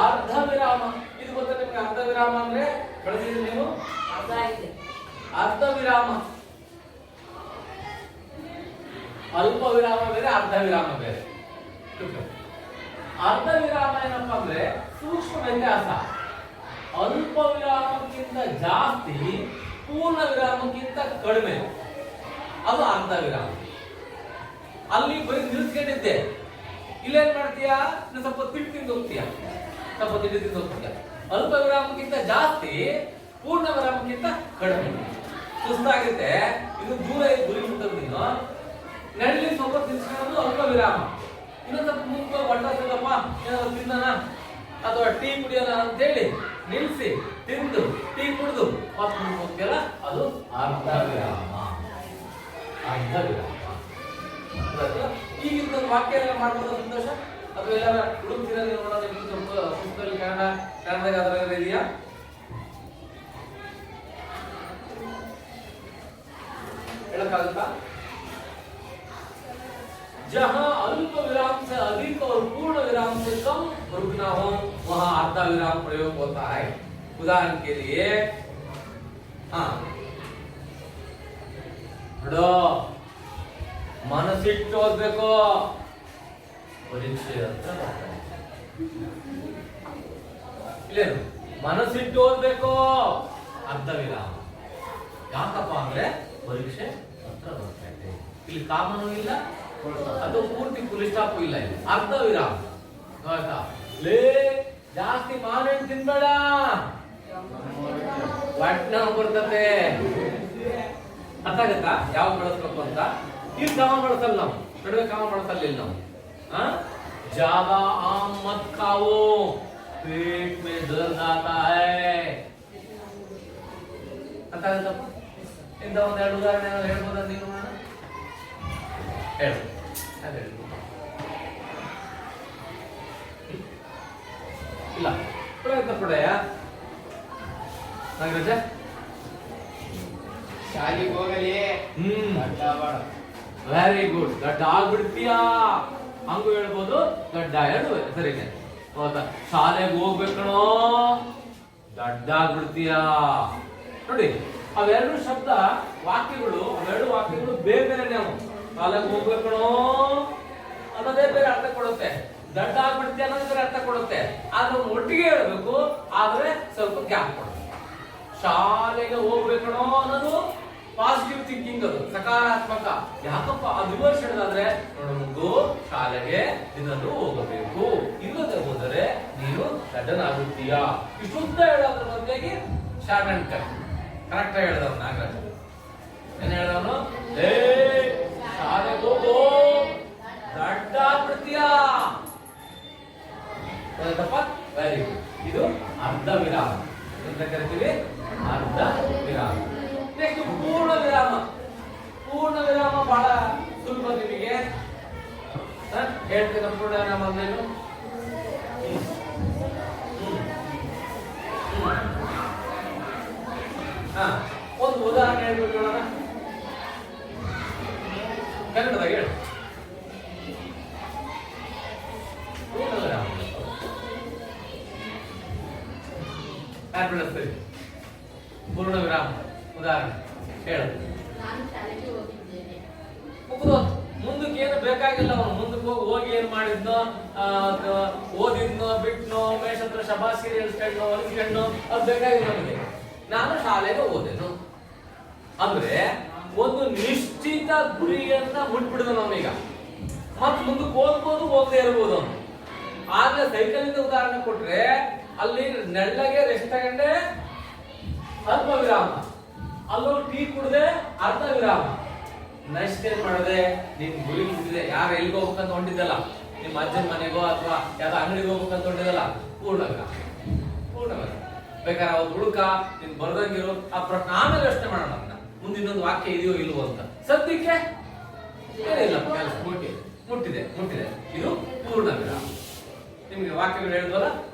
S1: ಅರ್ಧ ವಿರಾಮ. ಇದು ಗೊತ್ತಾ ನಿಮ್ಗೆ? ಅರ್ಧ ವಿರಾಮ ಅಂದ್ರೆ ಕಳಿಸಿದ್ರಿ ನೀವು? ಅರ್ಧ ವಿರಾಮ. ಅಲ್ಪ ವಿರಾಮ ಬೇರೆ, ಅರ್ಧ ವಿರಾಮ ಬೇರೆ. ಅರ್ಧ ವಿರಾಮ ಏನಪ್ಪಾ ಅಂದ್ರೆ ಸೂಕ್ಷ್ಮ ವ್ಯತ್ಯಾಸ. ಅಲ್ಪ ವಿರಾಮಕ್ಕಿಂತ ಜಾಸ್ತಿ, ಪೂರ್ಣ ವಿರಾಮಕ್ಕಿಂತ ಕಡಿಮೆ, ಅದು ಅರ್ಧ ವಿರಾಮ. ಅಲ್ಲಿ ಬರೀ ನಿಲ್ಸ್ಕೊಂಡಿದ್ದೆ, ಇಲ್ಲೇನ್ ಮಾಡ್ತೀಯಾ, ಇನ್ನು ಸ್ವಲ್ಪ ತಿಂದು ಹೋಗ್ತೀಯ, ಸ್ವಲ್ಪ ತಿಂದು ಹೋಗ್ತೀಯ. ಅಲ್ಪ ವಿರಾಮಕ್ಕಿಂತ ಜಾಸ್ತಿ, ಪೂರ್ಣ ವಿರಾಮಕ್ಕಿಂತ ಕಡಿಮೆ. ಸುಸ್ತಾಗುತ್ತೆ, ಇದು ದೂರ ಗುರಿ ಮುಟ್ಟದು. ನೀನು ನಳ್ಳಿ ಸ್ವಲ್ಪ ತಿನ್ಸ್ಕೊಳ್ಳೋದು ಅಲ್ಪ ವಿರಾಮ. ಇನ್ನೊಂದು ಸ್ವಲ್ಪ ಮುಂದೆ ಹೊಟ್ಟಪ್ಪ ಏನಾದ್ರು ತಿನ್ನೋಣ ಅಥವಾ ಟೀ ಕುಡಿಯೋಣ ಅಂತೇಳಿ ನಿಲ್ಸಿ ತಿಂದು ಟೀ ಕುಡಿದು ಮತ್ತೆ ಮುಂದೆ ಹೋಗ್ತೀಯಲ್ಲ, ಅದು ಅರ್ಧ ವಿರಾಮ. ಅರ್ಧ ವಿರಾಮ. ಈಗಿಂತ ವಾಕ್ಯ ಎಲ್ಲ ಮಾಡ್ಬೋದು ಸಂತೋಷ. ಅಥವಾ ಎಲ್ಲಾರ ಹುಡುಕ್ತೀರ ನೋಡೋಣ, ಪುಸ್ತಕದಲ್ಲಿ ಕನ್ನಡದಾಗ ಅದರ ಇದೆಯಾ? ಹೇಳಕ್ಕಾಗುತ್ತಾ? जहां अल्प विराम से अधिक और पूर्ण विराम से कम रुकना हो, वहां अर्ध विराम प्रयोग होता है. उदाहरण के लिए, हाँ, ನೋಡು, ಮನಸ್ಸಿಟ್ಟು ಓದ್ಬೇಕು, ಪರೀಕ್ಷೆ ಅಂತ ಬರ್ತಾರೆ. ಇಲ್ಲೇನು ಮನಸ್ಸಿಟ್ಟು ಓದ್ಬೇಕು, ಅರ್ಧ ವಿರಾಮ. ಯಾಕಪ್ಪ ಅಂದ್ರೆ ಪರೀಕ್ಷೆ ಹತ್ರ ಬರ್ತಾ ಇದೆ. ಇಲ್ಲಿ ಕಾಮನು ಇಲ್ಲ, ಅದು ಪೂರ್ತಿ ಫುಲ್ ಸ್ಟಾಪ್ ಇಲ್ಲ. ಇಲ್ಲಿ ಅರ್ಧ ವಿರಾಮ. ಲೇ ಜಾಸ್ತಿ ಮಾವಿನ ತಿನ್ಬೇಡ, ಹೊಟ್ಟೆ ಬರ್ತದೆ. ಅರ್ಥ ಆಗತ್ತಾ ಯಾವ ಬಳಸ್ಬೇಕು ಅಂತ? ಇಲ್ಲಿ ಕಾಮ ಬಳಸಲ್ಲ ನಾವು, ನಡುವೆ ಕಾಮ ಬಳಸಲ್ಲ ಇಲ್ಲಿ ನಾವು. ज्यादा आम मत खाओ, पेट में दर्द आता है. ಅರ್ಥ ಆಗತ್ತಪ್ಪ? ಇಂದ ಒಂದೆರಡು ಉದಾಹರಣೆ ಹೇಳ್ಬೋದ ನೀನು? ಹೇಳು. ಇಲ್ಲ, ಪ್ರಯತ್ನ ಪಡೆಯ ನಾಗರಾಜ.
S2: ಶಾಲೆಗೆ ಹೋಗಲಿ.
S1: Very good. ಗಡ್ಡ ಆಗ್ಬಿಡ್ತೀಯಾ ಹಂಗೂ ಹೇಳ್ಬೋದು, ಗಡ್ಡ ಎರಡು ಸರಿನೆ. ಹೌದಾ? ಶಾಲೆಗೆ ಹೋಗ್ಬೇಕಣೋ, ಗಡ್ಡ ಆಗ್ಬಿಡ್ತೀಯಾ. ನೋಡಿ, ಅವೆರಡು ಶಬ್ದ ವಾಕ್ಯಗಳು, ಅವೆರಡು ವಾಕ್ಯಗಳು ಬೇರೆ ಬೇರೆ. ನಾವು ಶಾಲೆಗೆ ಹೋಗ್ಬೇಕಣೋ ಅನ್ನೋದೇ ಬೇರೆ ಅರ್ಥ ಕೊಡುತ್ತೆ, ದಡ್ಡ ಆಗ್ಬಿಡ್ತೀಯ ಅನ್ನೋದೇ ಬೇರೆ ಅರ್ಥ ಕೊಡುತ್ತೆ. ಆದ್ರೆ ಒಟ್ಟಿಗೆ ಹೇಳ್ಬೇಕು, ಆದ್ರೆ ಸ್ವಲ್ಪ ಗ್ಯಾಪ್ ಕೊಡುತ್ತೆ. ಶಾಲೆಗೆ ಹೋಗ್ಬೇಕಣೋ ಅನ್ನೋದು ಪಾಸಿಟಿವ್ ಥಿಂಕಿಂಗ್, ಅದು ಸಕಾರಾತ್ಮಕ. ಯಾಕಪ್ಪ ಅದು ರಿವರ್ಸ್ ಹೇಳಿದಾದ್ರೆ, ನೋಡು ಶಾಲೆಗೆ ದಿನಲ್ಲೂ ಹೋಗಬೇಕು, ಇಲ್ಲದೆ ಹೋದರೆ ನೀನು ದಡ್ಡನಾಗುತ್ತೀಯಾ. ಇಷ್ಟುದ್ದ ಹೇಳೋದ್ರ ಮಧ್ಯೆಗೆ ಶಾರ್ಟ್ ಅಂಡ್ ಕಟ್. ಕರೆಕ್ಟ್ ಆಗಿ ಹೇಳಿದವನು ನಾಗರಾಜ. ಏನ್ ಹೇಳಿದವನು? ಏ ಶಾಲೆಗೆ ಹೋಗೋ, ದಡ್ಡ ಆಗ್ಬಿಡ್ತೀಯಾ. Very good. ಇದು ಅರ್ಧ ವಿರಾಮ ಅಂತ ಕರಿತೀವಿ, ಅರ್ಧ ವಿರಾಮ. ನೆಕ್ಸ್ಟ್ ಪೂರ್ಣ ವಿರಾಮ. ಪೂರ್ಣ ವಿರಾಮ ಬಹಳ ಸುಲಭ ನಿಮಗೆ ಹೇಳ್ತೀನಿ. ಪೂರ್ಣ ವಿರಾಮ ಅಂದ್ರೇನು? ಒಂದು ಉದಾಹರಣೆ ಹೇಳ್ಬಿಟ್ಟು ನೋಡೋಣ, ಕನ್ನಡದಾಗ ಹೇಳಿ. ಪೂರ್ಣ ವಿರಾಮ ಯಾರು ಬೆಳೆಸ್ತೀರಿ? ಪೂರ್ಣ ವಿರಾಮ ಉದಾಹರಣೆ ಹೇಳು. ಮುಂದಕ್ಕೆ ಏನು ಬೇಕಾಗಿಲ್ಲ. ಅವನು ಮುಂದಕ್ಕೆ ಹೋಗಿ ಏನ್ ಮಾಡಿದ್ನೋ, ಓದಿದ್ನೋ, ಬಿಟ್ನೋ, ಮೇಷತ್ರ ಶಬಾಸಿರಿ ಹೇಳ್ಸ್ಕೊಂಡ್ನೋ, ಹೊಲಿಸ್ಕೊಂಡ್ನೋ, ಅದು ಬೇಕಾಗಿಲ್ಲ ನಮಗೆ. ನಾನು ಶಾಲೆಗೆ ಹೋದೆನು ಅಂದ್ರೆ ಒಂದು ನಿಶ್ಚಿತ ಗುರಿಯನ್ನ ಮುಟ್ಬಿಡಿದ ನಾವೀಗ. ಮತ್ ಮುಂದಕ್ಕೆ ಓದ್ಬೋದು, ಹೋಗದೆ ಇರ್ಬೋದು ಅವನು. ಆದ್ರೆ ಸೈಕಲಿಂದ ಉದಾಹರಣೆ ಕೊಟ್ರೆ, ಅಲ್ಲಿ ನೆಳ್ಳಗೆ ರೆಸ್ಟ್ ತಗೊಂಡೆ ಅಲ್ಪ ವಿರಾಮ, ಅಲ್ಲೋಗಿ ಟೀ ಕುಡ್ದೆ ಅರ್ಧ ವಿರಾಮ. ನೆಕ್ಸ್ಟ್ ಏನ್ ಮಾಡಿದೆ? ನಿನ್ ಗುರಿ ಮುಟ್ಟಿದೆ. ಯಾರು ಎಲ್ಲಿಗೆ ಹೋಗ್ಬೇಕಂತ ಹೊಂಟಿದ್ದಲ್ಲ, ನಿಮ್ಮ ಅಜ್ಜನ ಮನೆಗೋ ಅಥವಾ ಯಾವ್ದೋ ಅಂಗಡಿಗೆ ಹೋಗ್ಬೇಕಂತ ಹೊಂಟಿದ್ದಲ್ಲ, ಪೂರ್ಣ ವಿರಾಮ. ಪೂರ್ಣ ವಿರಾಮ. ಬೇಕಾದ್ರೆ ಅವ್ರು ಹುಡುಕ ನೀನ್ ಬರ್ದಂಗಿರು, ಆ ಪ್ರಶ್ನೆ ಆಮೇಲೆ ಯೋಚನೆ ಮಾಡೋಣ. ಮುಂದೆ ಇನ್ನೊಂದು ವಾಕ್ಯ ಇದೆಯೋ ಇಲ್ವೋ ಅಂತ. ಸದ್ಯಕ್ಕೆ ಏನಿಲ್ಲ, ಕೆಲಸ ಮುಟ್ಟಿದೆ. ಇದು ಪೂರ್ಣ ವಿರಾಮ. ನಿಮ್ಗೆ ವಾಕ್ಯಗಳು ಹೇಳಿದ್ವಲ್ಲ,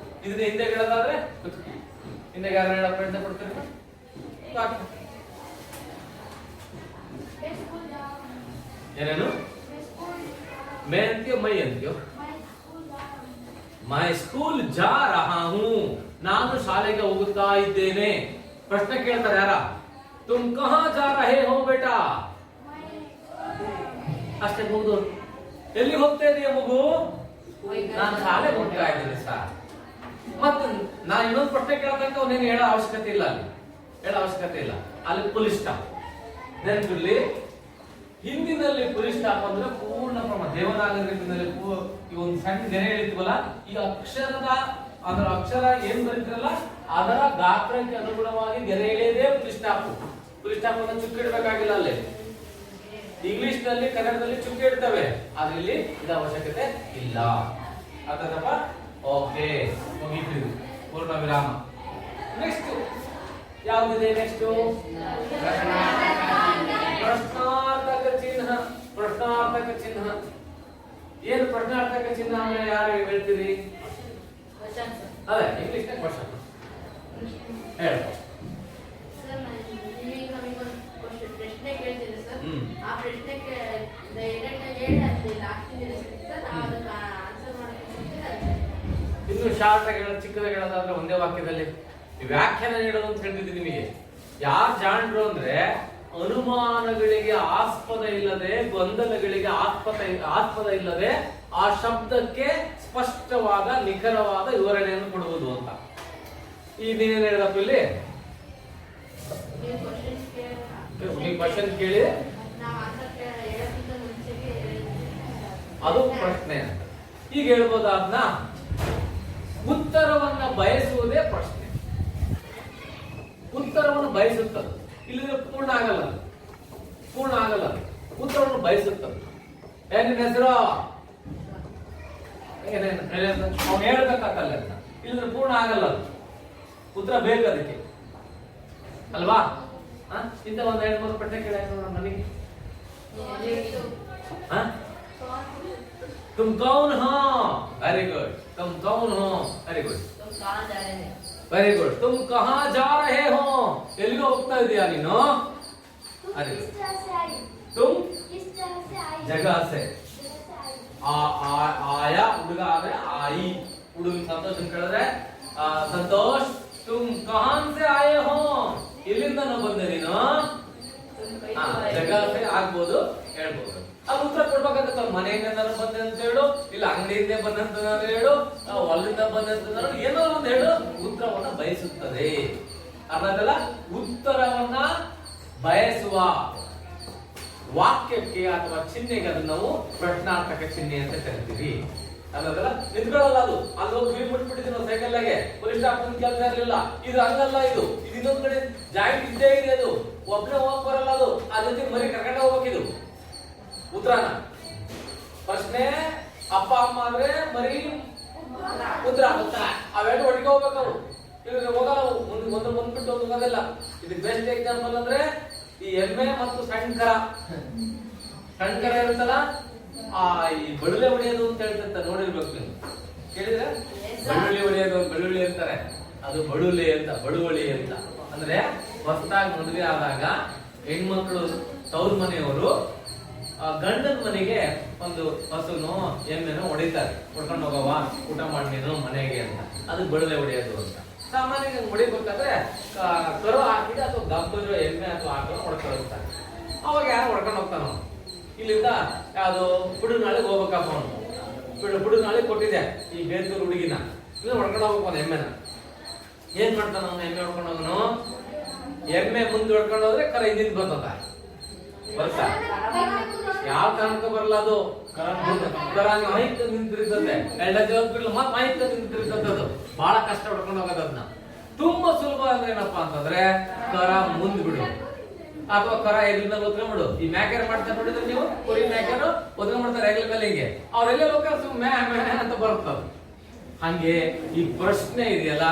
S1: ಇದನ್ನ ಹಿಂದೆ ಹೇಳೋದಾದ್ರೆ ಹಿಂದೆ ಯಾರು ಹೇಳೋ ಪ್ರಯತ್ನ ಪಡ್ತೀರಿ? ಏನೇನು? ಮೈ ಅಂತೀಯೋ ಮೈ ಅಂತೀಯೋ? ಮೈ ಸ್ಕೂಲ್ ಜಾ ರಹಾ ಹೂ, ನಾನು ಶಾಲೆಗೆ ಹೋಗುತ್ತಾ ಇದ್ದೇನೆ. ಪ್ರಶ್ನೆ ಕೇಳ್ತಾರೆ ಯಾರ? ತುಮ್ ಕಹಾ ಜಾ ರಹೆ ಹೋ ಬೇಟಾ? ಅಷ್ಟೇ ಮುಗಿದು. ಎಲ್ಲಿ ಹೋಗ್ತಾ ಇದೀಯ ಮಗು? ನಾನು ಶಾಲೆಗೆ ಹೋಗ್ತಾ ಇದ್ದೀನಿ ಸರ್. ಮತ್ತೆ ನಾನು ಇನ್ನೊಂದು ಪ್ರಶ್ನೆ ಕೇಳತಂಕ ಅವನೇನು ಹೇಳೋ ಅವಶ್ಯಕತೆ ಇಲ್ಲ. ಅಲ್ಲಿ ಹೇಳೋ ಅವಶ್ಯಕತೆ ಇಲ್ಲ. ಅಲ್ಲಿ ಫುಲ್ ಸ್ಟಾಪ್. ನೆನಪಿರ್ಲಿ, ಹಿಂದಿನಲ್ಲಿ ಪುಲಿಸ್ ಸ್ಟಾಪ್ ಅಂದ್ರೆ ಪೂರ್ಣ ಪ್ರಮಾಣ ದೇವನಾಗರಿಕದಲ್ಲಿ ಈ ಒಂದು ಸಣ್ಣ ಗೆರೆ ಹೇಳಿದ್ವಲ್ಲ, ಈ ಅಕ್ಷರದ ಅದರ ಅಕ್ಷರ ಏನ್ ಬರೀತಿರಲ್ಲ ಅದರ ಗಾತ್ರಕ್ಕೆ ಅನುಗುಣವಾಗಿ ಗೆರೆ ಎಳೆಯದೇ ಪುಲಿಸ್ ಸ್ಟಾಪ್. ಪುಲಿಸ್ ಸ್ಟಾಪ್ ಅನ್ನು ಚುಕ್ಕೆ ಇಡಬೇಕಾಗಿಲ್ಲ. ಅಲ್ಲಿ ಇಂಗ್ಲಿಷ್ ನಲ್ಲಿ ಕನ್ನಡದಲ್ಲಿ ಚುಕ್ಕೆ ಇಡ್ತವೆ, ಆದ್ರೆ ಇಲ್ಲಿ ಇದರ ಅವಶ್ಯಕತೆ ಇಲ್ಲ. ಅರ್ಥದಪ್ಪ? ಓಕೆ, ಮುಗೀತು, ಪೂರ್ಣ ವಿರಾಮ. ನೆಕ್ಸ್ಟ್ ಯಾವುದಿದೆ? ನೆಕ್ಸ್ಟ್ ಪ್ರಶ್ನಾರ್ಥಕ ಚಿಹ್ನ. ಪ್ರಶ್ನಾರ್ಥಕ ಚಿಹ್ನ ಏನು? ಪ್ರಶ್ನಾರ್ಥಕ ಚಿಹ್ನ ಅಂದ್ರೆ ಯಾರು ಹೇಳ್ತೀರಿ? ಅದೇ ಇಂಗ್ಲಿಷ್ ನ ಕ್ವಶನ್ ಹೇಳ.
S2: ಪ್ರಶ್ನೆ ಕೇಳ್ತೀರಿ ಸರ್, ಆ ಪ್ರಶ್ನೆಗೆ ಡೈರೆಕ್ಟ್ ಆಗಿ ಹೇಳಿ ಅಲ್ಲಿ ಲಾಸ್ಟ್ ಸರ್ ಅದಕ್ಕೆ ಆನ್ಸರ್ ಮಾಡಕ್ಕೆ
S1: ಇನ್ನು ಶಾರ್ಟ್ ಆಗಿ ಹೇಳೋದು, ಚಿಕ್ಕದಾಗಿ ಹೇಳೋದಾದ್ರೆ ಒಂದೇ ವಾಕ್ಯದಲ್ಲಿ ವ್ಯಾಖ್ಯಾನ ನೀಡೋದು ಅಂತ ಹೇಳ್ತಿದ್ದೀನಿ ನಿಮಗೆ. ಯಾರು ಜಾಣರು ಅಂದ್ರೆ ಅನುಮಾನಗಳಿಗೆ ಆಸ್ಪದ ಇಲ್ಲದೆ, ಗೊಂದಲಗಳಿಗೆ ಆಸ್ಪದ ಇಲ್ಲದೆ ಆ ಶಬ್ದಕ್ಕೆ ಸ್ಪಷ್ಟವಾದ ನಿಖರವಾದ ವಿವರಣೆಯನ್ನು ಕೊಡುವುದು ಅಂತ. ಈ ನೀನೇನು ಹೇಳಿದಪ್ಪ ಇಲ್ಲಿ? ನೀವು ಕ್ವಶನ್ ಕೇಳಿ ಅದು ಪ್ರಶ್ನೆ ಅಂತ ಈಗ ಹೇಳ್ಬೋದಾದ್ನ. ಉತ್ತರವನ್ನ ಬಯಸುವುದೇ ಪ್ರಶ್ನೆ. ಉತ್ತರವನ್ನು ಬಯಸುತ್ತದೆ, ಇಲ್ಲಿದ್ರೆ ಪೂರ್ಣ ಆಗಲ್ಲ. ಪೂರ್ಣ ಆಗಲ್ಲ, ಉತ್ತರವನ್ನು ಬಯಸುತ್ತದೆ. ಏನಿನ ಹೆಸರು? ಅವ್ನು ಹೇಳ್ಬೇಕಾಗಲ್ಲ, ಇಲ್ಲಿದ್ರೆ ಪೂರ್ಣ ಆಗಲ್ಲ. ಉತ್ತರ ಬೇಕು ಅದಕ್ಕೆ ಅಲ್ವಾ? ಇಂತ ಒಂದು 2-3 ಪ್ರಶ್ನೆ ಕೇಳ ನನಗೆ. तुम कौन हो? Very good. तुम कौन हो? Very good. Very good. तुम कहां जा रहे हो? ಎಲ್ಲಿಗೆ ಹೋಗ್ತಾ ಇದೀಯಾ ನೀನು? Very good. तुम जगह से आया. ಹುಡುಗ ಆದ್ರೆ ಆಯಿ. ಹುಡುಗ ಸಂತೋಷ್ ಅಂತ ಹೇಳಿದ್ರೆ ಸಂತೋಷ್. तुम कहां से आए हो? ಎಲ್ಲಿಂದ ಬಂದೆ ನೀನು? ಜಗಹ ಸೆ ಆಗ್ಬೋದು, ಹೇಳ್ಬೋದು. ಅದು ಉತ್ತರ ಕೊಡ್ಬೇಕಾಗತ್ತ. ಮನೆಯಿಂದ ಬಂದೆ ಅಂತ ಹೇಳು, ಇಲ್ಲ ಅಂಗಡಿಯಿಂದ ಬಂದೆ ಅಂತ ಹೇಳು, ಹೊಲದಿಂದ ಬಂದೆ ಅಂತ ಏನೋ ಒಂದು ಹೇಳು. ಉತ್ತರವನ್ನ ಬಯಸುತ್ತದೆ. ಅರ್ಥದಲ್ಲ? ಉತ್ತರವನ್ನ ಬಯಸುವ ವಾಕ್ಯಕ್ಕೆ ಅಥವಾ ಚಿಹ್ನೆಗೆ ಅದನ್ನ ನಾವು ಪ್ರಶ್ನಾರ್ಥಕ ಚಿಹ್ನೆ ಅಂತ ಕರಿತೀವಿ. ಅಲ್ಲದಲ್ಲ? ನಿಂತ್ಕೊಳ್ಳಲ್ಲ ಅದು. ಅಲ್ಲಿ ಹೋಗಿ ಬೀಳ್ ಬಿಟ್ಬಿಟ್ಟಿದ್ವಿ ನಾವು ಸೈಕಲ್ಲಾಗೆ. ಪೊಲೀಸ್ ಸ್ಟಾಪ್ ಕೆಲಸ ಇರಲಿಲ್ಲ. ಇದು ಹಂಗಲ್ಲ. ಇದು ಇನ್ನೊಂದ್ ಕಡೆ ಜಾಯಿಂಟ್ ಇದ್ದೇ ಇದೆ. ಅದು ಒಬ್ಬನೇ ಹೋಗಕ್ ಬರಲ್ಲ. ಅದು ಆ ಜೊತೆ ಮರಿ ಕರ್ಕೊಂಡ ಹೋಗ್ಬೇಕಿದು ಉತ್ತರನ. ಪ್ರಶ್ನೆ ಅಪ್ಪ ಅಮ್ಮ ಅಂದ್ರೆ ಮರಿ ಉತ್ತರ ಅವೆರಡು ಒಟ್ಟಿಗೆ ಹೋಗ್ಬೇಕು. ಇವ್ರಿಗೆ ಹೋಗಲ್ಲ. ಒಂದು ಬಂದ್ಬಿಟ್ಟು ಒಂದು ಹೋಗೋದಿಲ್ಲ. ಇದಕ್ಕೆ ಬೆಸ್ಟ್ ಎಕ್ಸಾಂಪಲ್ ಅಂದ್ರೆ ಈ ಎಮ್ಮೆ ಮತ್ತು ಸಣ್ಕರ. ಸಣ್ಕರ ಇರುತ್ತಲ್ಲ, ಈ ಬಳುಳೆ ಹೊಡೆಯೋದು ಅಂತ ಹೇಳ್ತಂತ ನೋಡಿರ್ಬೇಕು ನೀವು. ಕೇಳಿದ್ರೆ ಬಳ್ಳುಳ್ಳಿ ಹೊಡೆಯೋದು, ಬಳ್ಳುಳ್ಳಿ ಅಂತಾರೆ. ಅದು ಬಳುಳೆ ಅಂತ, ಬಳುವಳಿ ಅಂತ. ಅಂದ್ರೆ ಹೊಸದಾಗಿ ಮದುವೆ ಆದಾಗ ಹೆಣ್ಮಕ್ಳು ತವ್ರ ಮನೆಯವರು ಗಂಡನ ಮನೆಗೆ ಒಂದು ಹಸುನೋ ಎಮ್ಮೆನೋ ಹೊಡಿತಾರೆ. ಹೊಡ್ಕೊಂಡು ಹೋಗವ, ಊಟ ಮಾಡಿ ನೀನು ಮನೆಗೆ ಅಂತ. ಅದು ಬಳುಳೆ ಹೊಡೆಯೋದು ಅಂತ. ಸಾಮಾನ್ಯ ಹೊಡಿಬೇಕಾದ್ರೆ ಕರು ಹಾಕಿದ ಅಥವಾ ಗಬ್ಬರು ಎಮ್ಮೆ ಅಥವಾ ಆಕಳು ಹೊಡ್ಕೊಂಡು ಅವಾಗ ಯಾರು ಹೊಡ್ಕೊಂಡು ಹೋಗ್ತಾನೋ. ಇಲ್ಲಿಂದ ಯಾವ್ದು ಬುಡುನಾಳಿಗೆ ಹೋಗ್ಬೇಕಪ್ಪ ಅವನು. ಬುಡುನಾಳಿಗೆ ಕೊಟ್ಟಿದೆ ಈ ಬೇತೂರು ಹುಡುಗಿನ. ಇಲ್ಲಿ ಹೊಡ್ಕೊಂಡು ಹೋಗ್ಬೇಕು ಎಮ್ಮೆನ. ಏನ್ ಮಾಡ್ತಾನ ಅವನು? ಎಮ್ಮೆ ಹೊಡ್ಕೊಂಡು ಹೋಗನು. ಎಮ್ಮೆ ಮುಂದೆ ಹೊಡ್ಕೊಂಡು ಹೋದ್ರೆ ಕರ ಹಿಂದಿನ ಬರ್ತದ. ಬರ್ತಾ ಯಾವ ಕಾರಣಕ್ಕೂ ಬರಲ್ಲ. ಅದು ಕರ ಮೈಕ್ ನಿಂತಿರ್ತದೆ. ಮತ್ ಮೈಕ್ ನಿಂತಿರ್ತದೆ. ಅದು ಬಹಳ ಕಷ್ಟ ಹೊಡ್ಕೊಂಡು ಹೋಗೋದು. ಅದನ್ನ ತುಂಬಾ ಸುಲಭ ಅಂದ್ರೆ ಏನಪ್ಪಾ ಅಂತಂದ್ರೆ ಕರ ಮುಂದ್ ಬಿಡು ಅಥವಾ ಕರ ಹೆಗಲ ಮೇಲೆ ಒತ್ಕೊಂಡ್ಬಿಡು. ಈ ಮ್ಯಾಕರ್ ಮಾಡ್ತಾರೆ ನೋಡಿದ್ರೆ ನೀವು, ಕುರಿ ಮ್ಯಾಕರ್ ಒತ್ಕೊಂಡ್ಬಿಡ್ತಾರೆ ಹೆಗಲ ಮೇಲೆ. ಹಿಂಗೆ ಅವ್ರೆಲ್ಲ ಮ್ಯಾ ಮ್ಯಾ ಅಂತ ಬರ್ತದ. ಹಂಗೆ ಈ ಪ್ರಶ್ನೆ ಇದೆಯಲ್ಲ,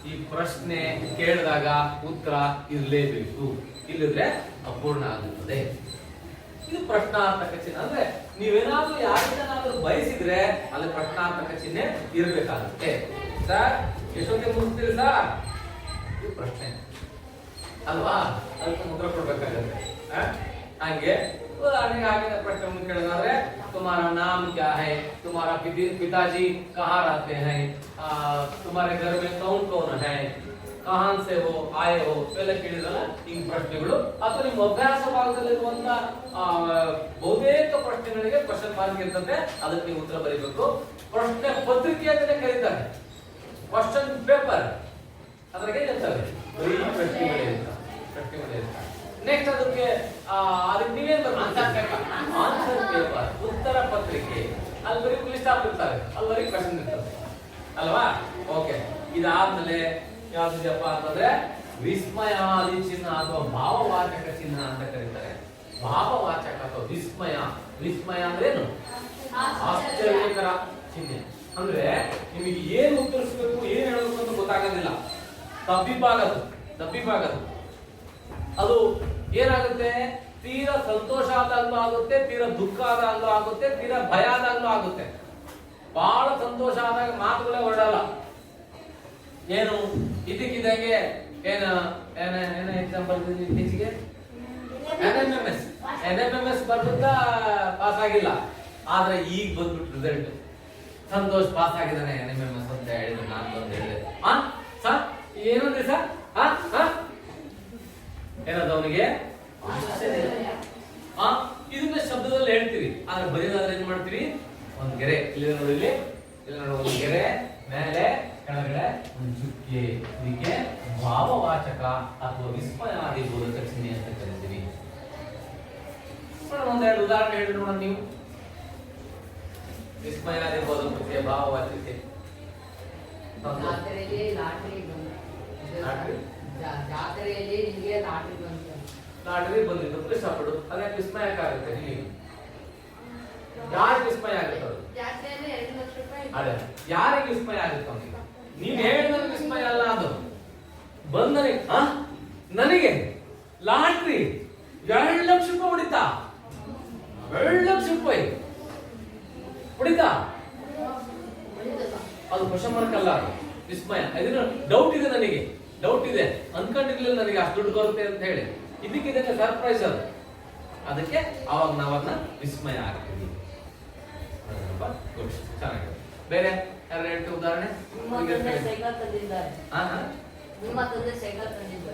S1: ಈ ಪ್ರಶ್ನೆ ಕೇಳಿದಾಗ ಉತ್ತರ ಇರಲೇಬೇಕು. ಇಲ್ಲಿದ್ರೆ ಅಪೂರ್ಣ ಆಗುತ್ತದೆ. ಇದು ಪ್ರಶ್ನಾರ್ಥಕ ಚಿಹ್ನೆ. ಅಂದ್ರೆ ನೀವೇನಾದ್ರೂ ಯಾರಿಗೇನಾದ್ರೂ ಬಯಸಿದ್ರೆ ಅಲ್ಲಿ ಪ್ರಶ್ನಾರ್ಥಕ ಚಿಹ್ನೆ ಇರಬೇಕಾಗುತ್ತೆ. ಸರ್ ಎಷ್ಟೊತ್ತಿಗೆ ಮುಗಿಸ್ತೀರಿ ಸರ್? ಇದು ಪ್ರಶ್ನೆ ಅಲ್ವಾ? ಅದಕ್ಕೆ ಉತ್ತರ ಕೊಡ್ಬೇಕಾಗುತ್ತೆ. ಹಂಗೆ उदाहरण आगे प्रश्न ಕೇಳಿದ್ರೆ तुम्हारा नाम क्या है, तुम्हारा पिताजी कहाँ रहते हैं, तुम्हारे घर में कौन कौन है, कहाँ से हो आए हो ಎಲ್ಲ ಕೇಳಿದ್ರಲ್ಲ ಈ ಪ್ರಶ್ನೆಗಳು. ಅಥವಾ ನಿಮ್ಮ ಅಭ್ಯಾಸ ಭಾಗದಲ್ಲಿರುವಂತ ಬಹುತೇಕ ಪ್ರಶ್ನೆಗಳಿಗೆ ಕ್ವೆಶ್ಚನ್ ಮಾರ್ಕ್ ಇರ್ತದೆ. ಅದಕ್ಕೆ ನೀವು ಉತ್ತರ ಬರೀಬೇಕು. ಪ್ರಶ್ನೆ ಪತ್ರಿಕೆ ಅಂತ ಕರೀತಾರೆ, ಕ್ವೆಶ್ಚನ್ ಪೇಪರ್. ಅದ್ರಾಗೆ ಇರ್ತವೆ ಪ್ರಶ್ನೆಗಳು ಇರ್ತವೆ. ನೆಕ್ಸ್ಟ್ ಅದಕ್ಕೆ ನೀವೇನ್ ಆನ್ಸರ್ ಪೇಪರ್, ಉತ್ತರ ಪತ್ರಿಕೆ, ಅಲ್ಲಿ ಬರೀ ಫುಲ್ ಸ್ಟಾಪ್ ಇರ್ತಾರೆ, ಅಲ್ಲಿ ಬರೀ ಕ್ವಶನ್ ಇರ್ತದೆ ಅಲ್ವಾ. ಓಕೆ, ಇದಾದ್ಮೇಲೆ ಯಾವ್ದಿದೆಯಪ್ಪ ಅಂತಂದ್ರೆ ವಿಸ್ಮಯಾದಿ ಚಿಹ್ನ ಅಥವಾ ಭಾವವಾಚಕ ಚಿಹ್ನ ಅಂತ ಕರೀತಾರೆ. ಭಾವವಾಚಕ ಅಥವಾ ವಿಸ್ಮಯ. ವಿಸ್ಮಯ ಅಂದ್ರೆ ಏನು? ಆಶ್ಚರ್ಯಕರ ಚಿಹ್ನೆ. ಅಂದ್ರೆ ನಿಮಗೆ ಏನು ಉತ್ತರಿಸಬೇಕು, ಏನ್ ಹೇಳಬೇಕು ಅಂತ ಗೊತ್ತಾಗೋದಿಲ್ಲ. ತಬ್ಬಿಬ್ಬಾಗದು. ಅದು ಏನಾಗುತ್ತೆ? ತೀರಾ ಸಂತೋಷ ಆದಾಗ್ಲೂ ಆಗುತ್ತೆ, ತೀರಾ ದುಃಖ ಆದಾಗ್ಲೂ ಆಗುತ್ತೆ, ತೀರಾ ಭಯ ಆದಾಗ್ಲೂ ಆಗುತ್ತೆ. ಬಹಳ ಸಂತೋಷ ಆದಾಗ ಮಾತುಗಳೇ ಹೊರಡಲ್ಲ. ಏನು ಇದಕ್ಕಿದಂಗೆ ಏನ ಎಕ್ಸಾಂಪಲ್ ಇತ್ತೀಚೆಗೆ NMMS ಬರ್ಬಿಟ್ಟ ಪಾಸ್ ಆಗಿಲ್ಲ, ಆದ್ರೆ ಈಗ ಬಂದ್ಬಿಟ್ಟು ರಿಸಲ್ಟ್ ಸಂತೋಷ್ ಪಾಸ್ ಆಗಿದ್ದಾನೆ NMMS ಅಂತ ಹೇಳಿದ್ರು. ನಾನು ಬಂದು ಹೇಳಿದೆ ಸರ್ ಏನಂದ್ರೆ ಸರ್ ಏನದು ಅವನಿಗೆ ಇದನ್ನ ಶಬ್ದದಲ್ಲಿ ಹೇಳ್ತೀವಿ, ಆದ್ರೆ ಬರೆಯೋದಾದ್ರೆ ಏನ್ ಮಾಡ್ತೀವಿ? ಒಂದ್ ಗೆರೆ ಇಲ್ಲಿ ನೋಡಿ, ಇಲ್ಲಿ ನೋಡಿ ಒಂದ್ ಗೆರೆ, ಮೇಲೆ ಕೆಳಗಡೆ ಒಂದು ಚುಕ್ಕೆ. ಇದಕ್ಕೆ ಭಾವವಾಚಕ ಅಥವಾ ವಿಸ್ಮಯಾದಿ ಬೋಧಕ ಚಿಹ್ನೆ ಅಂತ ಕರಿತೀವಿ. ಒಂದೆರಡು ಉದಾಹರಣೆ ಹೇಳಿ ನೋಡೋಣ ನೀವು. ವಿಸ್ಮಯಾದಿ ಬೋಧಕಕ್ಕೆ ಭಾವವಾಚಕ
S2: ಜಾತ್ರೆಯಲ್ಲಿ ನಿಮಗೆ
S1: ಲಾಟರಿ ಬಂದಿತ್ತು, ಇಷ್ಟಪಡು ಅದಕ್ಕೆ ವಿಸ್ಮಯಕ ಆಗುತ್ತೆ. ನೀವು ಯಾರಿಗೆ ವಿಸ್ಮಯ ಆಗುತ್ತೆ?
S2: ಜಾತ್ರೆಯಲ್ಲಿ 2 ಲಕ್ಷ ರೂಪಾಯಿ.
S1: ಅದೇ ಯಾರಿಗೆ ವಿಸ್ಮಯ ಆಗುತ್ತೆ ಅವನಿಗೆ? ನೀವ್ ಹೇಳಿದ್ರೆ ವಿಸ್ಮಯ ಅಲ್ಲ, ಅದು ಬಂದನೆ ನನಗೆ ಲಾಟ್ರಿ 2 ಲಕ್ಷ ರೂಪಾಯಿ ಹೊಡಿತಾ, 2 ಲಕ್ಷ ರೂಪಾಯಿ ಹೊಡಿತಾ, ಅದು ಕ್ವಶನ್ ಮಾರ್ಕ್ ಅಲ್ಲ, ಅದು ವಿಸ್ಮಯ. ಇದನ್ನ ಡೌಟ್ ಇದೆ, ನನಗೆ ಡೌಟ್ ಇದೆ, ಅನ್ಕೊಂಡಿರ್ಲಿಲ್ಲ ನನಗೆ ಅಷ್ಟು ದುಡ್ಡು ಬರುತ್ತೆ ಅಂತ ಹೇಳಿ. ಇದಕ್ಕೆ ಸರ್ಪ್ರೈಸ್ ಅದು. ಅದಕ್ಕೆ ಅವಾಗ ನಾವನ್ನ ವಿಸ್ಮಯ ಆಗ್ತೀವಿ. ಚೆನ್ನಾಗಿದೆ. ಬೇರೆ ಯಾರು ಹೇಳ್ತೀವಿ ಉದಾಹರಣೆ?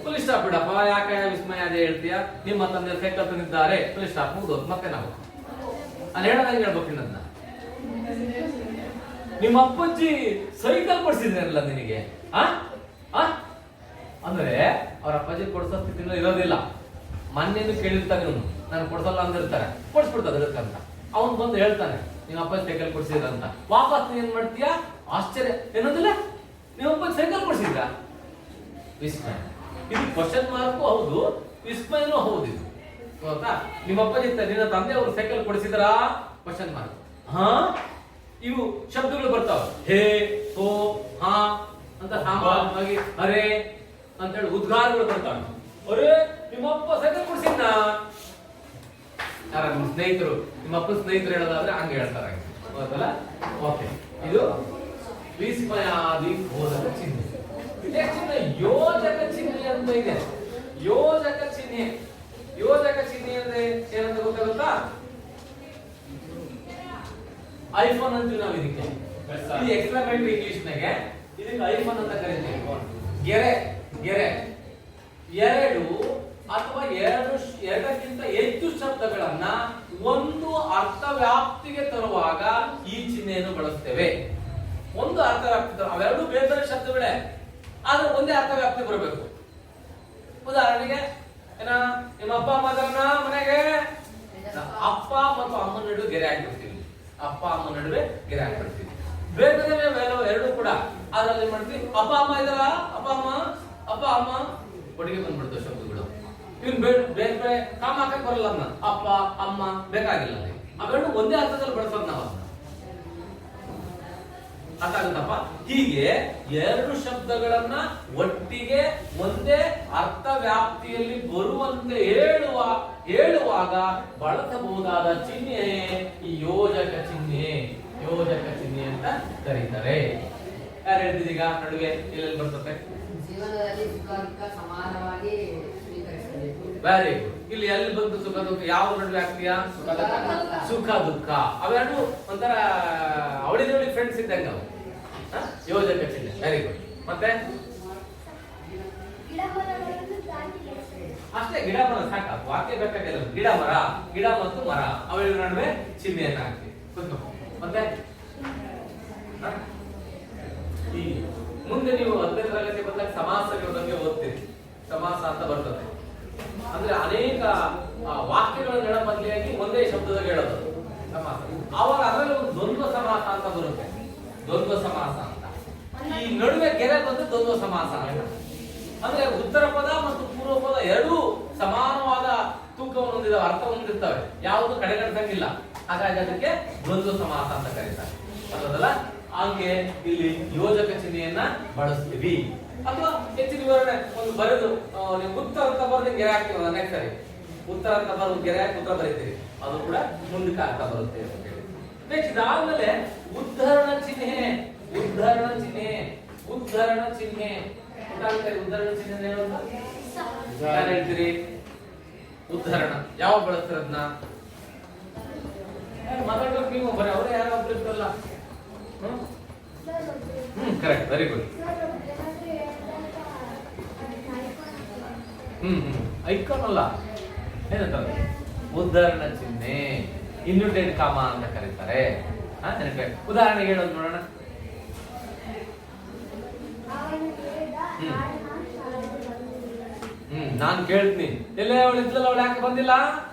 S1: ಫುಲ್ ಸ್ಟಾಪ್ ಬಿಡಪ್ಪ, ಯಾಕೆ ವಿಸ್ಮಯ ಅದೇ ಹೇಳ್ತೀಯ? ನಿಮ್ಮ ತಂದೆ ಸೈಕಲ್ ತಂದಿದ್ದಾರೆ, ಫುಲ್ ಸ್ಟಾಪ್, ಮುಗಿದೋದು. ಮತ್ತೆ ನಾವು ಅಲ್ಲಿ ಹೇಳೋದಂಗೆ ಹೇಳ್ಬೇಕು. ಇನ್ನದನ್ನ ನಿಮ್ಮ ಅಪ್ಪಜ್ಜಿ ಸೈಕಲ್ ಕೊಡ್ಸಿದ್ರಲ್ಲ ನಿನಗೆ, ಅಂದ್ರೆ ಅವ್ರ ಅಪ್ಪಾಜಿ ಕೊಡ್ಸೋ ಸ್ಥಿತಿನಲ್ಲಿ ಇರೋದಿಲ್ಲ. ಮೊನ್ನೆನು ಕೇಳಿರ್ತಾನೆ ಇವನು, ನಾನು ಕೊಡ್ಸಲ್ಲ ಅಂದಿರ್ತಾರೆ, ಕೊಡ್ಸ್ಬಿಡ್ತದೆ ಅದಕ್ಕಂತ. ಅವನು ಬಂದು ಹೇಳ್ತಾನೆ ನಿಮ್ಮ ಅಪ್ಪಾಜಿ ಸೈಕಲ್ ಕೊಡ್ಸಿದ್ರ ಅಂತ. ವಾಪಸ್ ನೀನ್ ಏನ್ ಮಾಡ್ತೀಯ? ಆಶ್ಚರ್ಯ ಏನಂದಿಲ್ಲ, ನಿಮ್ಮ ಅಪ್ಪಾಜಿ ಸೈಕಲ್ ಕೊಡ್ಸಿದ್ರ? ವಿಸ್ಮಯ. ಇದು ಕ್ವಶನ್ ಮಾರ್ಕು ಹೌದು, ವಿಸ್ಮಯನೂ ಹೌದು. ಇದು ಗೊತ್ತಾ? ನಿಮ್ಮ ಅಪ್ಪಾಜಿ ನಿನ್ನ ತಂದೆ ಅವರು ಸೈಕಲ್ ಕೊಡಿಸಿದ್ರಾ? Question mark. ಇವು ಶಬ್ದಗಳು ಬರ್ತಾವ, ಹೇ, ಹೋ, ಹಾ ಅಂತ ಸಾಮಾನ್ಯವಾಗಿ. ಅರೆ ಅಂತ ಹೇಳಿ ಉದ್ಗಾರಗಳು ಬರ್ತಾವ. ಅರೆ ನಿಮ್ಮ ಅಪ್ಪ ಸೈಕಲ್ ಕೊಡ್ಸಿದ್ನ? ಯಾರ ನಿಮ್ಮ ಸ್ನೇಹಿತರು, ನಿಮ್ಮ ಅಪ್ಪನ ಸ್ನೇಹಿತರು ಹೇಳೋದಾದ್ರೆ ಹಂಗೆ ಹೇಳ್ತಾರೆ, ಗೊತ್ತಲ್ಲ? ಓಕೆ, ಇದು ವಿಸ್ಮಯಾದಿ ಬೋಧಕ ಚಿಹ್ನೆ. ಯೋಜಕ ಚಿಹ್ನೆ ಅಂತ ಇದೆ. ಯೋಜಕ ಚಿಹ್ನೆ ಅಂದ್ರೆ ಏನಂತ ಗೊತ್ತಾಗುತ್ತಾ? ಐಫೋನ್ ಅಂತೀವಿ ನಾವು ಇದಕ್ಕೆ. ಇದು ಎಕ್ಸ್ಪ್ಲಮೇಟರಿ ಇಂಗ್ಲಿಷ್ ನಾಗೆ ಇದಕ್ಕೆ ಐಫೋನ್ ಅಂತ ಕರೀತೀವಿ. ಗೆರೆ ಎರಡು ಅಥವಾ ಎರಡಕ್ಕಿಂತ ಹೆಚ್ಚು ಶಬ್ದಗಳನ್ನ ಒಂದು ಅರ್ಥ ವ್ಯಾಪ್ತಿಗೆ ತರುವಾಗ ಈ ಚಿಹ್ನೆಯನ್ನು ಬಳಸ್ತೇವೆ. ಒಂದು ಅರ್ಥ ವ್ಯಾಪ್ತಿ, ಅವೆರಡು ಬೇರೆ ಬೇರೆ ಶಬ್ದಗಳೇ, ಆದ್ರೆ ಒಂದೇ ಅರ್ಥ ವ್ಯಾಪ್ತಿ ಬರಬೇಕು. ಉದಾಹರಣೆಗೆ ನಿಮ್ಮ ಅಪ್ಪ ಅಮ್ಮ ಮನೆಗೆ ಅಪ್ಪ ಮತ್ತು ಅಮ್ಮನ ನಡುವೆ ಗೆರೆ ಹಾಕಿರ್ತೀವಿ. ಅಪ್ಪ ಅಮ್ಮ ನಡುವೆ ಗೆರೆ ಹಾಕಿರ್ತೀವಿ. ಬೇರೆ ಎರಡು ಕೂಡ ಅದ್ರಲ್ಲಿ ಮಾಡ್ತೀವಿ. ಅಪ್ಪ ಅಮ್ಮ ಇದಾರ, ಅಪ್ಪ ಅಮ್ಮ ಒಟ್ಟಿಗೆ ಬಂದ್ಬಿಡ್ತವೆ ಶಬ್ದಗಳು. ಇವ್ನು ಬೇರೆ ಬೇರೆ ಕಾಮ ಹಾಕಕ್ ಬರಲ್ಲ. ಅದನ್ನ ಅಪ್ಪ ಅಮ್ಮ ಬೇಕಾಗಿಲ್ಲ. ಅವೆರಡು ಒಂದೇ ಅರ್ಥದಲ್ಲಿ ಬಳಸೋದು ನಾವು. ಅರ್ಥ ಆಗುತ್ತಪ್ಪ? ಹೀಗೆ ಎರಡು ಶಬ್ದಗಳನ್ನ ಒಟ್ಟಿಗೆ ಒಂದೇ ಅರ್ಥ ವ್ಯಾಪ್ತಿಯಲ್ಲಿ ಬರುವಂತೆ ಹೇಳುವಾಗ ಬಳಸಬಹುದಾದ ಚಿಹ್ನೆ ಈ ಯೋಜಕ ಚಿಹ್ನೆ ಅಂತ ಕರೀತಾರೆ. ಯಾರು ಹೇಳ್ತಿದೀಗ ನಡುವೆ ಎಲ್ಲೆಲ್ಲಿ ಬರ್ತದೆ?
S2: ಜೀವನದಲ್ಲಿ ಸಮಾನವಾಗಿ
S1: ವೆರಿ ಗುಡ್. ಇಲ್ಲಿ ಎಲ್ಲಿ ಬಂತು ಸುಖ ದುಃಖ? ಯಾವ ನಡುವೆ ಆಗ್ತೀಯಾ? ಸುಖ ದುಃಖ. ಅವೆರಡು ಒಂಥರ ಅವಳಿ ಫ್ರೆಂಡ್ಸ್ ಇದ್ದಂಗೆ ಅವು. ಯೋಜಕ ಚಿಹ್ನೆ. Very good. ಮತ್ತೆ ಅಷ್ಟೇ, ಗಿಡ ಮರ ಸಾಕ, ವಾಕ್ಯ ಬೇಕಾಗಿಲ್ಲ. ಗಿಡ ಮತ್ತು ಮರ ಅವೆರಡು ನಡುವೆ ಚಿಹ್ನೆಯನ್ನ ಹಾಕ್ತೀವಿ. ಮತ್ತೆ ಈ ಮುಂದೆ ನೀವು 10ನೇ ತರಗತಿ ಬಂದಾಗ ಸಮಾಸಗಳ ಬಗ್ಗೆ ಓದ್ತೀರಿ. ಸಮಾಸ ಅಂತ ಬರ್ತದೆ. ಅಂದ್ರೆ ಅನೇಕ ವಾಕ್ಯಗಳನ್ನು ಹೇಳೋ ಬದಲಿಯಾಗಿ ಒಂದೇ ಶಬ್ದದಾಗ ಹೇಳೋದು ಸಮಾಸ. ಅವಾಗ ಅದರಲ್ಲಿ ಒಂದು ದ್ವಂದ್ವ ಸಮಾಸ ಅಂತ ಬರುತ್ತೆ, ದ್ವಂದ್ವ ಸಮಾಸ ಅಂತ. ಈ ನಡುವೆ ಗೆರೆ ಬಂದು ದ್ವಂದ್ವ ಸಮಾಸ ಅಂತ. ಅಂದ್ರೆ ಉತ್ತರ ಪದ ಮತ್ತು ಪೂರ್ವ ಪದ ಎರಡೂ ಸಮಾನವಾದ ತೂಕವನ್ನು ಹೊಂದಿದ ಅರ್ಥ ಹೊಂದಿರ್ತವೆ, ಯಾವುದು ಕಡೆಗಣಿಸಂಗಿಲ್ಲ. ಹಾಗಾಗಿ ಅದಕ್ಕೆ ದ್ವಂದ್ವ ಸಮಾಸ ಅಂತ ಕರೀತಾರೆ. ಅದಲ್ಲ ಹಾಗೆ ಇಲ್ಲಿ ಯೋಜಕ ಚಿಹ್ನೆಯನ್ನ ಬಳಸ್ತೀವಿ. ಅಥವಾ ಹೆಚ್ಚಿನ ವಿವರಣೆ ಒಂದು ಬರೆದು ನೀವು ಉತ್ತರ ಅಂತ ಬರೆದು ಗೆರೆ ಹಾಕ್ತೀವಲ್ಲ, ನೆಕ್ಸ್ಟ್ ಸರಿ ಉತ್ತರ ಅಂತ ಬರೆದು ಗೆರೆ ಹಾಕಿ ಉತ್ತರ ಬರೀತೀವಿ, ಅದು ಕೂಡ ಮುಂದಕ್ಕೆ ಅರ್ಥ ಬರುತ್ತೆ ಅಂತ ಹೇಳಿ. ನೆಕ್ಸ್ಟ್ ಇದಾದ್ಮೇಲೆ ಉದ್ಧರಣ ಚಿಹ್ನೆ, ಉದ್ಧರಣ ಚಿಹ್ನೆ, ಉದ್ಧರಣ ಚಿಹ್ನೆ. ಉದ್ಧರಣ ಚಿಹ್ನೆ ಯಾರು ಹೇಳ್ತೀರಿ? ಉದ್ಧರಣ ಯಾವಾಗ ಬಳಸ್ತಿರೋದ್ನ ಮಾತಾಡ್ಬೇಕು ನೀವು, ಬರೀ ಅವರೇ ಯಾರು ಒಬ್ರು ಇರ್ತಲ್ಲ. Correct, very good. ಐಕಾನ್ ಅಲ್ಲ, ಏನಂತಾರೆ ಉದ್ಧರಣ ಚಿಹ್ನೆ, ಇನ್ವರ್ಟೆಡ್ ಕಾಮ ಅಂತ ಕರೀತಾರೆ. ಉದಾಹರಣೆಗೆ ಹೇಳೋದು ನೋಡೋಣ. ನಾನು ಕೇಳ್ತೀನಿ, ಎಲ್ಲೇ ಅವಳು ಇದ್ಲಲ್ಲ, ಅವಳು ಯಾಕೆ ಬಂದಿಲ್ಲ?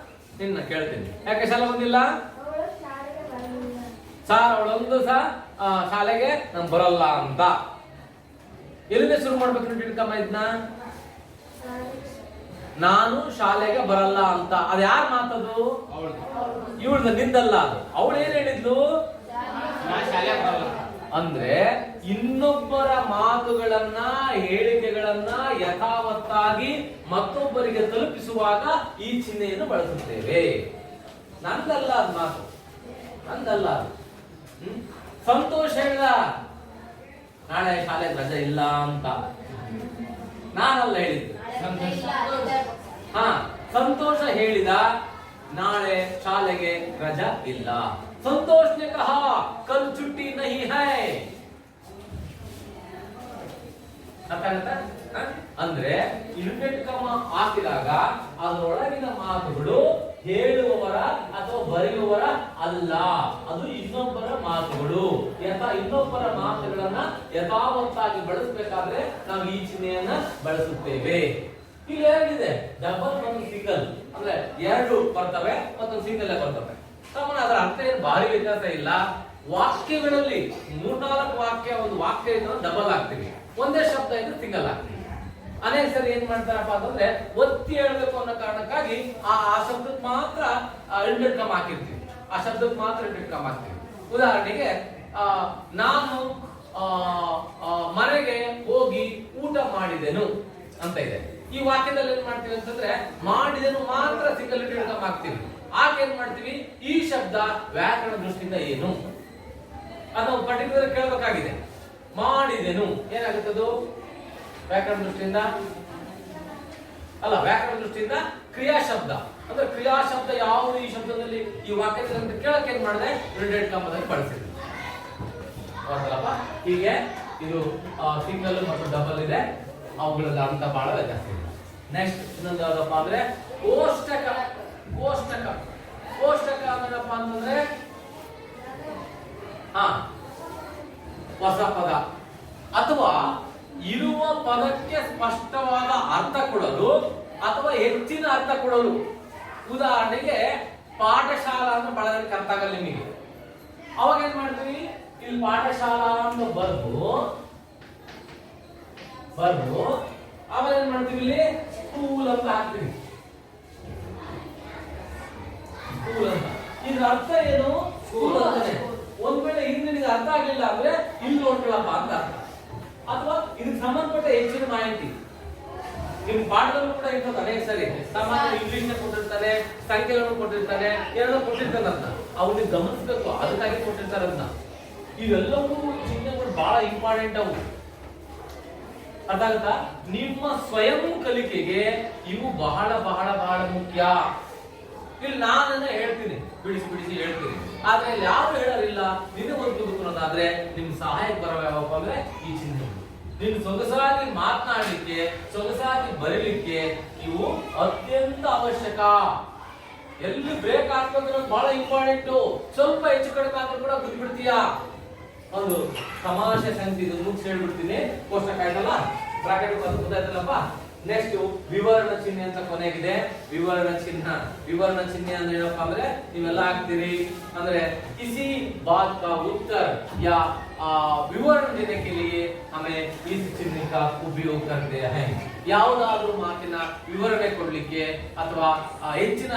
S1: ನಿನ್ನ ಕೇಳ್ತೀನಿ, ಯಾಕೆ ಶಾಲೆ ಬಂದಿಲ್ಲ? ಸಾರ್ ಅವಳೊಂದು ಶಾಲೆಗೆ ನಾನು ಬರಲ್ಲ ಅಂತ. ಎಲ್ಲಿಂದ ಶುರು ಮಾಡ್ಬೇಕು ಇನ್ವರ್ಟೆಡ್ ಕಾಮ ಇದನ್ನ? ನಾನು ಶಾಲೆಗೆ ಬರಲ್ಲ ಅಂತ. ಅದು ಯಾರ ಮಾತದು? ಇವಳ್ದ, ನಿಂದಲ್ಲ ಅದು. ಅವಳು ಏನ್ ಹೇಳಿದ್ಲು? ಅಂದ್ರೆ ಇನ್ನೊಬ್ಬರ ಮಾತುಗಳನ್ನ, ಹೇಳಿಕೆಗಳನ್ನ ಯಥಾವತ್ತಾಗಿ ಮತ್ತೊಬ್ಬರಿಗೆ ತಲುಪಿಸುವಾಗ ಈ ಚಿಹ್ನೆಯನ್ನು ಬಳಸುತ್ತೇವೆ. ನಂದಲ್ಲ ಅದು ಮಾತು, ನಂದಲ್ಲ ಅದು. ಸಂತೋಷ ಹೇಳಿದ ನಾಳೆ ಶಾಲೆಗೆ ರಜೆ ಇಲ್ಲ ಅಂತ, ನಾನಲ್ಲ ಹೇಳಿದ್ದು. ಹಾ, ಸಂತೋಷ ಹೇಳಿದ ನಾಳೆ ಶಾಲೆಗೆ ರಜಾ ಇಲ್ಲ. ಸಂತೋಷ್ ನೆ ಕಹಾ ಕಲ್ ಚುಟ್ಟಿ ನಹಿ ಹೈ. ಅಂದ್ರೆ ಇನ್ವರ್ಟೆಡ್ ಕಾಮ ಹಾಕಿದಾಗ ಅದರೊಳಗಿನ ಮಾತುಗಳು ಹೇಳುವವರ ಅಥವಾ ಬರೆಯುವವರ ಅಲ್ಲ, ಅದು ಇನ್ನೊಬ್ಬರ ಮಾತುಗಳು. ಇನ್ನೊಬ್ಬರ ಮಾತುಗಳನ್ನ ಯಥಾವತ್ತಾಗಿ ಬಳಸಬೇಕಾದ್ರೆ ನಾವು ಈ ಚಿಹ್ನೆಯನ್ನ ಬಳಸುತ್ತೇವೆ. ಇಲ್ಲಿ ಏನಿದೆ? ಡಬಲ್ ಮತ್ತು ಸಿಂಗಲ್, ಅಂದ್ರೆ ಎರಡು ಬರ್ತವೆ ಮತ್ತು ಸಿಂಗಲ್ ಬರ್ತವೆ. ಸಾಮಾನ್ಯ ಅದರ ಅರ್ಥ ಏನು ಭಾರಿ ವ್ಯತ್ಯಾಸ ಇಲ್ಲ. ವಾಕ್ಯಗಳಲ್ಲಿ 3-4 ವಾಕ್ಯ, ಒಂದು ವಾಕ್ಯ ಇದ್ರೆ ಡಬಲ್ ಹಾಕ್ತೀವಿ, ಒಂದೇ ಶಬ್ದ ಇದ್ರೆ ಸಿಂಗಲ್ ಹಾಕ್ತೀವಿ. ಅನೇಕ ಸರಿ ಏನ್ ಮಾಡ್ತಾರಪ್ಪ ಅಂತಂದ್ರೆ ಒತ್ತಿ ಹೇಳ್ಬೇಕು ಅನ್ನೋ ಕಾರಣಕ್ಕಾಗಿ ಆ ಶಬ್ದಕ್ಕೆ ಮಾತ್ರ ಇನ್ವರ್ಟೆಡ್ ಕಾಮ ಹಾಕಿರ್ತೀವಿ, ಆ ಶಬ್ದಕ್ಕೆ ಮಾತ್ರ ಇನ್ವರ್ಟೆಡ್ ಕಾಮ ಹಾಕ್ತೀವಿ. ಉದಾಹರಣೆಗೆ ನಾನು ಮನೆಗೆ ಹೋಗಿ ಊಟ ಮಾಡಿದೆನು ಅಂತ ಇದೆ. ಈ ವಾಕ್ಯದಲ್ಲಿ ಏನ್ ಮಾಡ್ತೀವಿ ಅಂತಂದ್ರೆ ಮಾಡಿದೆನು ಮಾತ್ರ ಸಿಂಗಲ್ ಇನ್ವರ್ಟೆಡ್ ಕಾಮ ಹಾಕ್ತೀವಿ. ಆಗ ಏನ್ ಮಾಡ್ತೀವಿ? ಈ ಶಬ್ದ ವ್ಯಾಕರಣ ದೃಷ್ಟಿಯಿಂದ ಏನು ಅದು ಪರ್ಟಿಕ್ಯುಲರ್ ಕೇಳಬೇಕಾಗಿದೆ. ಮಾಡಿದೆನು ಏನಾಗುತ್ತದು ವ್ಯಾಕರಣ ದೃಷ್ಟಿಯಿಂದ? ಅಲ್ಲ, ವ್ಯಾಕರಣ ದೃಷ್ಟಿಯಿಂದ ಕ್ರಿಯಾ ಶಬ್ದ. ಅಂದ್ರೆ ಕ್ರಿಯಾ ಶಬ್ದ ಯಾವುದು ಈ ಶಬ್ದದಲ್ಲಿ, ಈ ವಾಕ್ಯದಲ್ಲಿ ಅಂತ ಕೇಳಕ್ಕೆ ಏನ್ ಮಾಡಿದೆ? ಇನ್ವರ್ಟೆಡ್ ಕಾಮದಲ್ಲಿ ಬಳಸಿದೆ. ಹೌದಲ್ಲಪ್ಪ? ಹೀಗೆ ಇದು ಸಿಂಗಲ್ ಮತ್ತು ಡಬಲ್ ಇದೆ, ಅವುಗಳಲ್ಲಿ ಅಂತ ಬಹಳ ವ್ಯತ್ಯಾಸ ಇದೆ. ನೆಕ್ಸ್ಟ್ ಇನ್ನೊಂದು ಯಾವ್ದಪ್ಪ ಅಂದ್ರೆ ಕೋಷ್ಟಕ. ಕೋಷ್ಟಕ, ಕೋಷ್ಟಕ ಏನಪ್ಪ ಅಂತಂದ್ರೆ ಹೊಸ ಪದ ಅಥವಾ ಇರುವ ಪದಕ್ಕೆ ಸ್ಪಷ್ಟವಾದ ಅರ್ಥ ಕೊಡಲು ಅಥವಾ ಹೆಚ್ಚಿನ ಅರ್ಥ ಕೊಡಲು. ಉದಾಹರಣೆಗೆ ಪಾಠಶಾಲಾ ಅಂತ ಬಳಸಲಿಕ್ಕೆ ಅರ್ಥ ಆಗಲ್ಲ ನಿಮಗೆ, ಅವಾಗ ಏನ್ ಮಾಡ್ತೀವಿ? ಇಲ್ಲಿ ಪಾಠಶಾಲಾ ಅಂತ ಬರ್ದು ಆಮೇಲೆ ಏನ್ ಮಾಡ್ತೀವಿ? ಇಲ್ಲಿ ಸ್ಕೂಲ್ ಅಂತ ಹಾಕ್ತೀವಿ. ಸ್ಕೂಲ್ ಅಂತ ಇದ್ರ ಅರ್ಥ ಏನು? ಸ್ಕೂಲ್ ಅಂತಾನೆ. ಒಂದ್ ವೇಳೆ ಇದು ನಿನಗೆ ಅರ್ಥ ಆಗ್ಲಿಲ್ಲ ಅಂದ್ರೆ ಇಲ್ಲಿ ನೋಡ್ಕೊಳ್ಳಪ್ಪ ಅಂತ ಅರ್ಥ. ಅಥವಾ ಇದಕ್ಕೆ ಸಂಬಂಧಪಟ್ಟ ಹೆಚ್ಚಿನ ಮಾಹಿತಿ ನಿಮ್ ಪಾಠದಲ್ಲೂ ಕೂಡ ಇರ್ತದೆ. ಅನೇಕ ಸರಿ ಸಾಮಾನ್ಯ ಇಂಗ್ಲಿಷ್ ನ ಕೊಟ್ಟಿರ್ತಾನೆ, ಸಂಖ್ಯೆಗಳನ್ನು ಕೊಟ್ಟಿರ್ತಾನೆ, ಏನೋ ಕೊಟ್ಟಿರ್ತಾನೆ ಅಂತ ಅವ್ನಿಗೆ ಗಮನಿಸಬೇಕು, ಅದಕ್ಕಾಗಿ ಕೊಟ್ಟಿರ್ತಾರೆ ಅಂತ. ಇವೆಲ್ಲವೂ ಚಿಹ್ನೆಗಳು ಬಹಳ ಇಂಪಾರ್ಟೆಂಟ್. ಅವು ಅರ್ಥ ಆಗುತ್ತಾ? ನಿಮ್ಮ ಸ್ವಯಂ ಕಲಿಕೆಗೆ ಇವು ಬಹಳ ಬಹಳ ಬಹಳ ಮುಖ್ಯ. ಇಲ್ಲಿ ನಾನನ್ನ ಹೇಳ್ತೀನಿ, ಬಿಡಿಸಿ ಹೇಳ್ತೀನಿ, ಆದ್ರೆ ಇಲ್ಲಿ ಯಾರು ಹೇಳೋರಿಲ್ಲ. ನಿನ್ನ ಒಂದು ಅನ್ನೋದಾದ್ರೆ ನಿಮ್ ಸಹಾಯಕ್ಕೆ ಬರೋ ಯಾವಪ್ಪ ಅಂದ್ರೆ ಈ ಚಿಹ್ನೆ. ನಿನ್ ಸೊಗಸಾಗಿ ಮಾತನಾಡಲಿಕ್ಕೆ, ಸೊಗಸಾಗಿ ಬರೀಲಿಕ್ಕೆ ಇವು ಅತ್ಯಂತ ಅವಶ್ಯಕ. ಎಲ್ಲಿ ಬ್ರೇಕ್ ಹಾಕ್ಬೇಕು ಬಹಳ ಇಂಪಾರ್ಟೆಂಟ್. ಸ್ವಲ್ಪ ಹೆಚ್ಚು ಕಡಿಮೆ ಆದ್ರೂ ಕೂಡ ಬಿಟ್ಬಿಡ್ತೀಯಾ. ಒಂದು ತಮಾಷೆ ಸಂಗತಿ ಇದು ಮುಗಿಸಿ ಹೇಳ್ಬಿಡ್ತೀನಿ. ಕೋಷ್ಟಕ ಆಯ್ತಲ್ಲ, ಬ್ರಾಕೆಟ್ ಗೊತ್ತಾಯ್ತಲ್ಲಪ್ಪ. ನೆಕ್ಸ್ಟ್ ವಿವರಣ ಚಿಹ್ನೆ ಅಂತ ಕೊನೆಗಿದೆ. ವಿವರಣ ಚಿಹ್ನೆ ಅಂದ್ರೆ ಏನಪ್ಪಾ ಅಂದ್ರೆ ನೀವೆಲ್ಲ ಹಾಕ್ತೀರಿ ಅಂದ್ರೆ किसी बात का उत्तर या विवरण देने के लिए हमें इस चिन्ह का उपयोग करते हैं. ಯಾವುದಾದ್ರೂ ಮಾತಿನ ವಿವರಣೆ ಕೊಡ್ಲಿಕ್ಕೆ ಅಥವಾ ಹೆಚ್ಚಿನ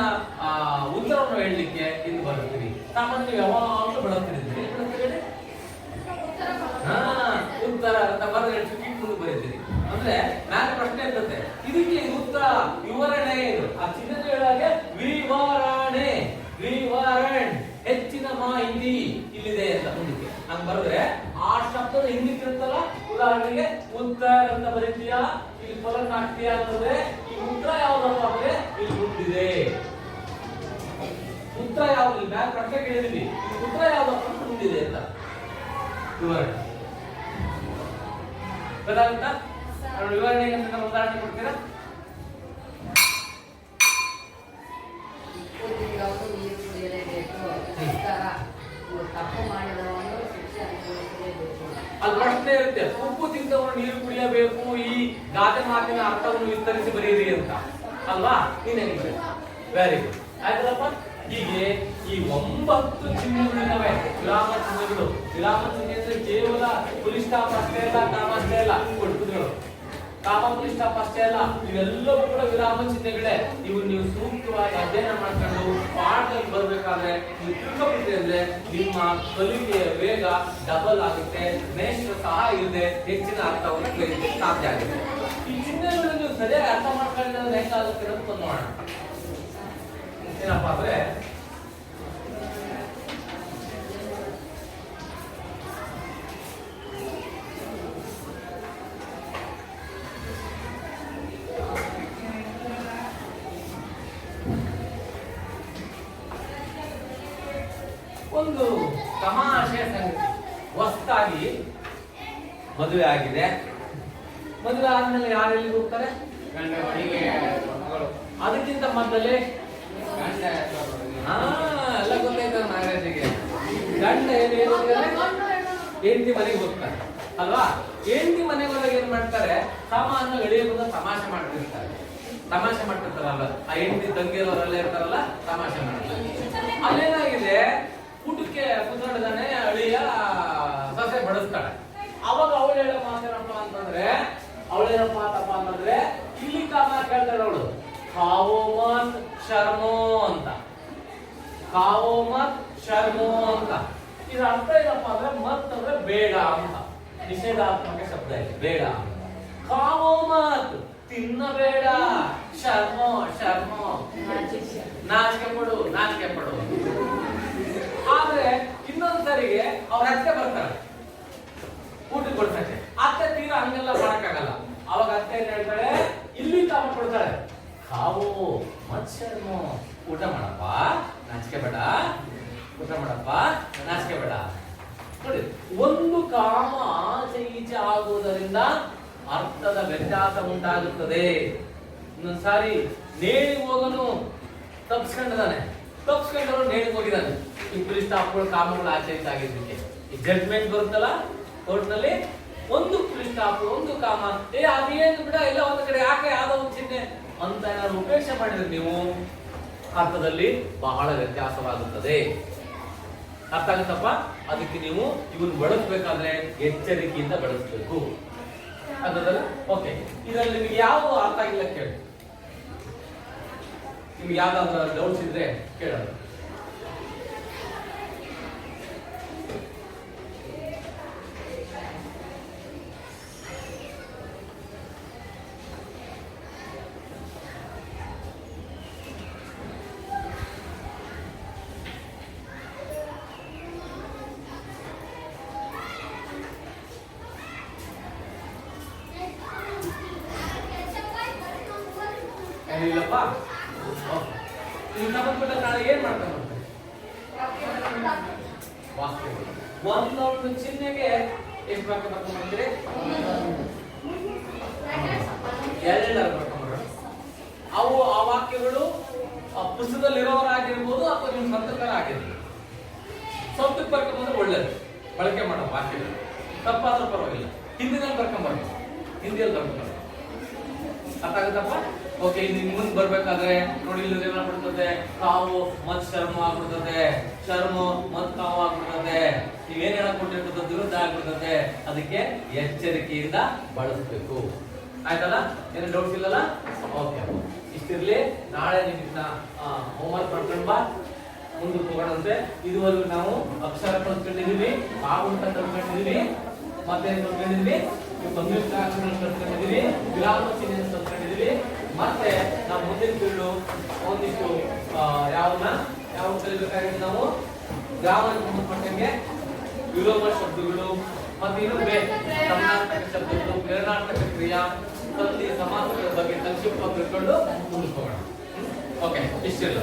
S1: ಉತ್ತರವನ್ನು ಹೇಳಲಿಕ್ಕೆ ಇದು ಬರುತ್ತೀರಿ. ಸಾಮಾನ್ಯ ಯಾವಾಗಲೂ ಬಳಸ್ತಿದ್ದೀರಿ ಉತ್ತರ ಅಂತ ಬರೆದ್ರೆ ಮುಂದೆ ಬರೀತೀರಿ. ಅಂದ್ರೆ ನಾನು ಪ್ರಶ್ನೆ ಇರ್ತದೆ ಇದಕ್ಕೆ ಉತ್ತರ ವಿವರಣೆ ಇದು ಆ ಚಿಹ್ನೆ ಹೇಳಾಗೆ ವಿವರಣೆ ಹೆಚ್ಚಿನ ಮಾಹಿತಿ ಇಲ್ಲಿದೆ ಅಂತ ಮುಂದಕ್ಕೆ ಹಂಗ ಬರೆದ್ರೆ ಆ ಶಬ್ದದ ಹಿಂದಿರುತ್ತಲ್ಲ. ಉದಾಹರಣೆಗೆ ಉತ್ತರ ಅಂತ ಬರೀತೀಯಾ, ಇಲ್ಲಿ ಫಲಕ ಹಾಕ್ತೀಯಾ ಅಂತಂದ್ರೆ ಈ ಉತ್ತರ ಯಾವ್ದಪ್ಪ ಅಂದ್ರೆ ಇಲ್ಲಿ ಮುಂದಿದೆ. ಉತ್ತರ ಯಾವ್ದು ಮ್ಯಾಲ ಪ್ರಶ್ನೆ ಕೇಳಿದೀವಿ, ಈ ಉತ್ತರ ಯಾವ್ದಪ್ಪ ಅಂತ ಮುಂದಿದೆ ಅಂತ ವಿವರಣೆ. ಗೊತ್ತಾಗುತ್ತಾ? ವಿವರಣೆಗೆ ಅಂತ ಉದಾಹರಣೆ ಕೊಡ್ತೀರಾ? ಅಲ್ಲಿ ಪ್ರಶ್ನೆ ಇರುತ್ತೆ, ಉಪ್ಪು ತಿಂದವನು ನೀರು ಕುಡಿಯಬೇಕು, ಈ ಗಾದೆ ಮಾತಿನ ಅರ್ಥವನ್ನು ವಿಸ್ತರಿಸಿ ಬರೀರಿ ಅಂತ ಅಲ್ವಾ? ನೀನೇನು ಬರೀ ವೆರಿ ಗುಡ್ ಆಯ್ತಲ್ಲಪ್ಪ. ಹೀಗೆ ಈ 9 ಚಿಹ್ನೆಗಳಿದ್ದಾವೆ, ವಿರಾಮ ಚಿಹ್ನೆಗಳು. ವಿರಾಮ ಚಿಹ್ನೆ ಅಂದ್ರೆ ಕೇವಲ ಫುಲ್ ಸ್ಟಾಪ್ ಅಷ್ಟೇ ಅಲ್ಲ, ಕಾಮ ಅಷ್ಟೇ ಅಲ್ಲ, ಕೊಡ್ತಿದ್ರು ಕಾಮ ಫುಲ್ ಸ್ಟಾಪ್ ಅಷ್ಟೇ ಅಲ್ಲ, ಇವೆಲ್ಲವೂ ಕೂಡ ವಿರಾಮ ಚಿಹ್ನೆಗಳೇ. ನೀವು ಸೂಕ್ತವಾಗಿ ಅಧ್ಯಯನ ಮಾಡ್ಕೊಂಡು ಪಾಠದಲ್ಲಿ ಬರ್ಬೇಕಾದ್ರೆ ನೀವು ತಿಳ್ಕೊಬಿಟ್ರಿ ಅಂದ್ರೆ ನಿಮ್ಮ ಕಲಿಕೆಯ ವೇಗ ಡಬಲ್ ಆಗುತ್ತೆ, ಮೇಷ್ಟ್ರ ಸಹಾಯ ಇಲ್ಲದೆ ಹೆಚ್ಚಿನ ಅರ್ಥವನ್ನು ಕಲಿಯಲಿಕ್ಕೆ ಸಾಧ್ಯ ಆಗುತ್ತೆ. ಈ ಚಿಹ್ನೆಗಳನ್ನು ನೀವು ಸರಿಯಾಗಿ ಅರ್ಥ ಮಾಡ್ಕೊಂಡ್ರೆ ಹೆಂಗಾಗುತ್ತೆ ಅಂತ ನೋಡೋಣ. ಏನಪ್ಪಾ ಅಂದ್ರೆ ಒಂದು ತಮಾಷೆ ಸಂಗತಿ. ಹೊಸದಾಗಿ ಮದುವೆ ಆಗಿದೆ, ಮದುವೆ ಆದ್ಮೇಲೆ ಯಾರೆಲ್ಲಿ ಹೋಗ್ತಾರೆ? ಅದಕ್ಕಿಂತ ಮೊದಲೇ ಎಲ್ಲ ಗೊತ್ತಾಯ್ತು ನಾಗರಾಜಿಗೆ. ಗಂಡ ಹೆಂಡತಿ ಮನೆಗೆ ಹೋಗ್ತಾರೆ ಅಲ್ವಾ? ಹೆಂಡತಿ ಮನೆಗೆ ಹೋದಾಗ ಏನ್ ಮಾಡ್ತಾರೆ? ಸಾಮಾನ್ಯ ಎಳೆಯೋದನ್ನ ತಮಾಷೆ ಮಾಡ್ತಿರ್ತಾರಲ್ಲ, ಆ ಹೆಂಡತಿ ತಂಗಿಯರವರೆಲ್ಲ ಇರ್ತಾರಲ್ಲ, ತಮಾಷೆ ಮಾಡ್ತಾರೆ. ಅಲ್ಲೇನಾಗಿದೆ, ಊಟಕ್ಕೆ ಕುತ್ಕೊಂಡಿದ್ದಾನೆ, ಅಳಿಯ ಸೊಸೆ ಬಡಿಸ್ತಾಳೆ. ಅವಾಗ ಅವಳು ಹೇಳೋ ಮಾತೇನಪ್ಪ ಅಂತಂದ್ರೆ ಇಲ್ಲಿ ಕಾಮ ಕೇಳ್ತಾಳೆ ಅವಳು, ಖಾವೋ ಮತ್ ಶರ್ಮೋ ಅಂತ. ಇದ್ರ ಅರ್ಥ ಏನಪ್ಪಾ ಅಂದ್ರೆ ಮತ್ ಅಂದ್ರೆ ಬೇಡ ಅಂತ, ನಿಷೇಧಾತ್ಮಕ ಶಬ್ದ ಇದೆ, ಬೇಡ. ಖಾವೋ ಮತ್ ತಿನ್ನಬೇಡ, ಶರ್ಮೋ ನಾಚಿಕೆ ಪಡು. ಆದ್ರೆ ಇನ್ನೊಂದ್ಸರಿಗೆ ಅವ್ರ ಅತ್ತೆ ಬರ್ತಾರೆ ಊಟಕ್ಕೆ ಕೊಡ್ಸಕ್ಕೆ. ಅತ್ತೆ ತೀರಾ ಹಂಗೆಲ್ಲ ಮಾಡಕ್ಕಾಗಲ್ಲ. ಅವಾಗ ಅತ್ತೆ ಏನ್ ಹೇಳ್ತಾಳೆ, ಇಲ್ಲಿ ಕಾಮ ಕೊಡ್ತಾಳೆ, ಖಾವೋ ಮತ್ ಶರ್ಮೋ, ಊಟ ಮಾಡಪ್ಪ ನಾಚಿಕೆ ಬೇಡ, ನೋಡಿ. ಒಂದು ಕಾಮ ಆಚೆ ಈಚೆ ಆಗುವುದರಿಂದ ಅರ್ಥದ ವ್ಯತ್ಯಾಸ ಉಂಟಾಗುತ್ತದೆ. ಇನ್ನೊಂದ್ಸಾರಿ ನೇಣಿಗೆ ಹೋಗನು ತಪ್ಪಿಸ್ಕೊಂಡವನು ನೇಣಿಗೆ ಹೋಗಿದ್ದಾನೆ. ಇಬ್ಬರು ಸ್ಟಾಪ್ಗಳು ಕಾಮಗಳು ಆಚೆ ಈಚೆ ಆಗಿದ್ದಕ್ಕೆ ಈ ಜಡ್ಜ್ಮೆಂಟ್ ಬರುತ್ತಲ್ಲ ಕೋರ್ಟ್ ನಲ್ಲಿ, ಒಂದು ಫುಲ್ ಸ್ಟಾಪ್ ಒಂದು ಕಾಮ, ಅದೇನು ಬಿಡ, ಎಲ್ಲ ಒಂದು ಕಡೆ ಯಾಕೆ ಯಾವ್ದೋ ಒಂದು ಚಿಹ್ನೆ ಅಂತ ಏನಾದ್ರು ಉಪೇಕ್ಷೆ ಮಾಡಿದ್ರೆ ನೀವು ಅರ್ಥದಲ್ಲಿ ಬಹಳ ವ್ಯತ್ಯಾಸವಾಗುತ್ತದೆ. ಅರ್ಥ ಆಗುತ್ತಪ್ಪ? ಅದಕ್ಕೆ ನೀವು ಇವನು ಬಳಸಬೇಕಾದ್ರೆ ಎಚ್ಚರಿಕೆಯಿಂದ ಬಳಸಬೇಕು. ಅದಲ್ಲ ಓಕೆ. ಇದರಲ್ಲಿ ನಿಮಗೆ ಯಾವ ಅರ್ಥ ಆಗಿಲ್ಲ ಕೇಳಿ, ನಿಮ್ಗೆ ಯಾವ್ದಾದ್ರು ಡೌಟ್ಸ್ ಇದ್ರೆ ಕೇಳೋಣ. ಇಲ್ಲಪ್ಪ, ನೀವು ಸಂಬಂಧಪಟ್ಟ ನಾಳೆ ಏನ್ ಮಾಡ್ತಾರೆ? ಒಂದೊಂದು ಚಿಹ್ನೆಗೆ ಎಷ್ಟು ವಾಕ್ಯ ಬರ್ಕೊಂಡ್ಬಂದ್ರೆ 2 ಬರ್ಕೊಂಡ್ಬರ. ಅವು ಆ ವಾಕ್ಯಗಳು ಪುಸ್ತಕದಲ್ಲಿ ಇರೋರಾಗಿರ್ಬೋದು ಅಥವಾ ನಿಮ್ಮ ಸ್ವಂತಕರ ಆಗಿರ್ಬೋದು. ಸ್ವಂತಕ್ಕೆ ಬರ್ಕೊಂಡ್ಬಂದ್ರೆ ಒಳ್ಳೇದು, ಬಳಕೆ ಮಾಡೋ ವಾಕ್ಯಗಳು. ತಪ್ಪಾದ್ರೂ ಪರವಾಗಿಲ್ಲ, ಹಿಂದಿನಲ್ಲಿ ಬರ್ಕೊಂಡ್ಬರ್ಬೋದು, ಹಿಂದಿಯಲ್ಲಿ ಬರ್ಕೊಂಡ್ಬರ್ಬೋದು. ಅರ್ಥ ಆಗುತ್ತಪ್ಪ? ಓಕೆ, ಇನ್ನು ಮುಂದೆ ಬರ್ಬೇಕಾದ್ರೆ ನೋಡಿ ಇಲ್ಲಿ ಏನಾಗ್ಬಿಡ್ತದೆ, ಕಾವು ಮತ್ ಶರ್ಮ ಆಗ್ಬಿಡ್ತದೆ, ಶರ್ಮ ಮತ್ ಕಾವು ಆಗ್ಬಿಡ್ತದೆ. ನೀವೇನ್ ಹೇಳಕ್ ಕೊಟ್ಟಿರ್ತದೆ ವಿರುದ್ಧ ಆಗ್ಬಿಡ್ತದೆ. ಅದಕ್ಕೆ ಎಚ್ಚರಿಕೆಯಿಂದ ಬಳಸಬೇಕು. ಆಯ್ತಲ್ಲ? ಏನು ಡೌಟ್ಸ್ ಇಲ್ಲಲ್ಲ? ಓಕೆ, ಇಷ್ಟಿರ್ಲಿ. ನಾಳೆ ನಿಮ್ನ ಹೋಮ್ವರ್ಕ್ ಮಾಡ್ಕೊಂಡು ಬಾ, ಮುಂದಕ್ಕೆ ಹೋಗೋಣಂತೆ. ಇದುವರೆಗೂ ನಾವು ಅಕ್ಷರ ಕಲ್ತ್ಕೊಂಡಿದೀವಿ, ಕಾವು ಅಂತ ಕಲ್ತ್ಕೊಂಡಿದೀವಿ, ಮತ್ತೆ ಕಲ್ತ್ಕೊಂಡಿದೀವಿ ಸಂಯುಕ್ತ ಅಕ್ಷರ ಕಲ್ತ್ಕೊಂಡಿದೀವಿ, ವಿರಾಮ ಚಿಹ್ನೆ ಕಲ್ತ್ಕೊಂಡಿದೀವಿ. ಮತ್ತೆ ನಾವು ಮುಂದಿನ ತಿಳ್ಳು ಒಂದಿಷ್ಟು ಯಾವ ಕಲಿಬೇಕಾಗಿದೆ ನಾವು ಗ್ರಾಮಕ್ಕೆ ಸಂಬಂಧಪಟ್ಟಂಗೆ ವಿಲೋಮ ಶಬ್ದಗಳು, ಮತ್ತೆ ಇನ್ನು ಸಮಾನಾರ್ಥಕ ಶಬ್ದಗಳು, ಪ್ರೇರಣಾರ್ಥಕ ಕ್ರಿಯಾ, ಸಂಧಿ ಸಮಾಸಗಳ ಬಗ್ಗೆ ಸಂಕ್ಷಿಪ್ತವಾಗಿ ತಿಳ್ಕೊಂಡು ಮುಂದಕ್ಕೆ ಹೋಗೋಣ. ಓಕೆ, ಇಷ್ಟಿಲ್ಲ.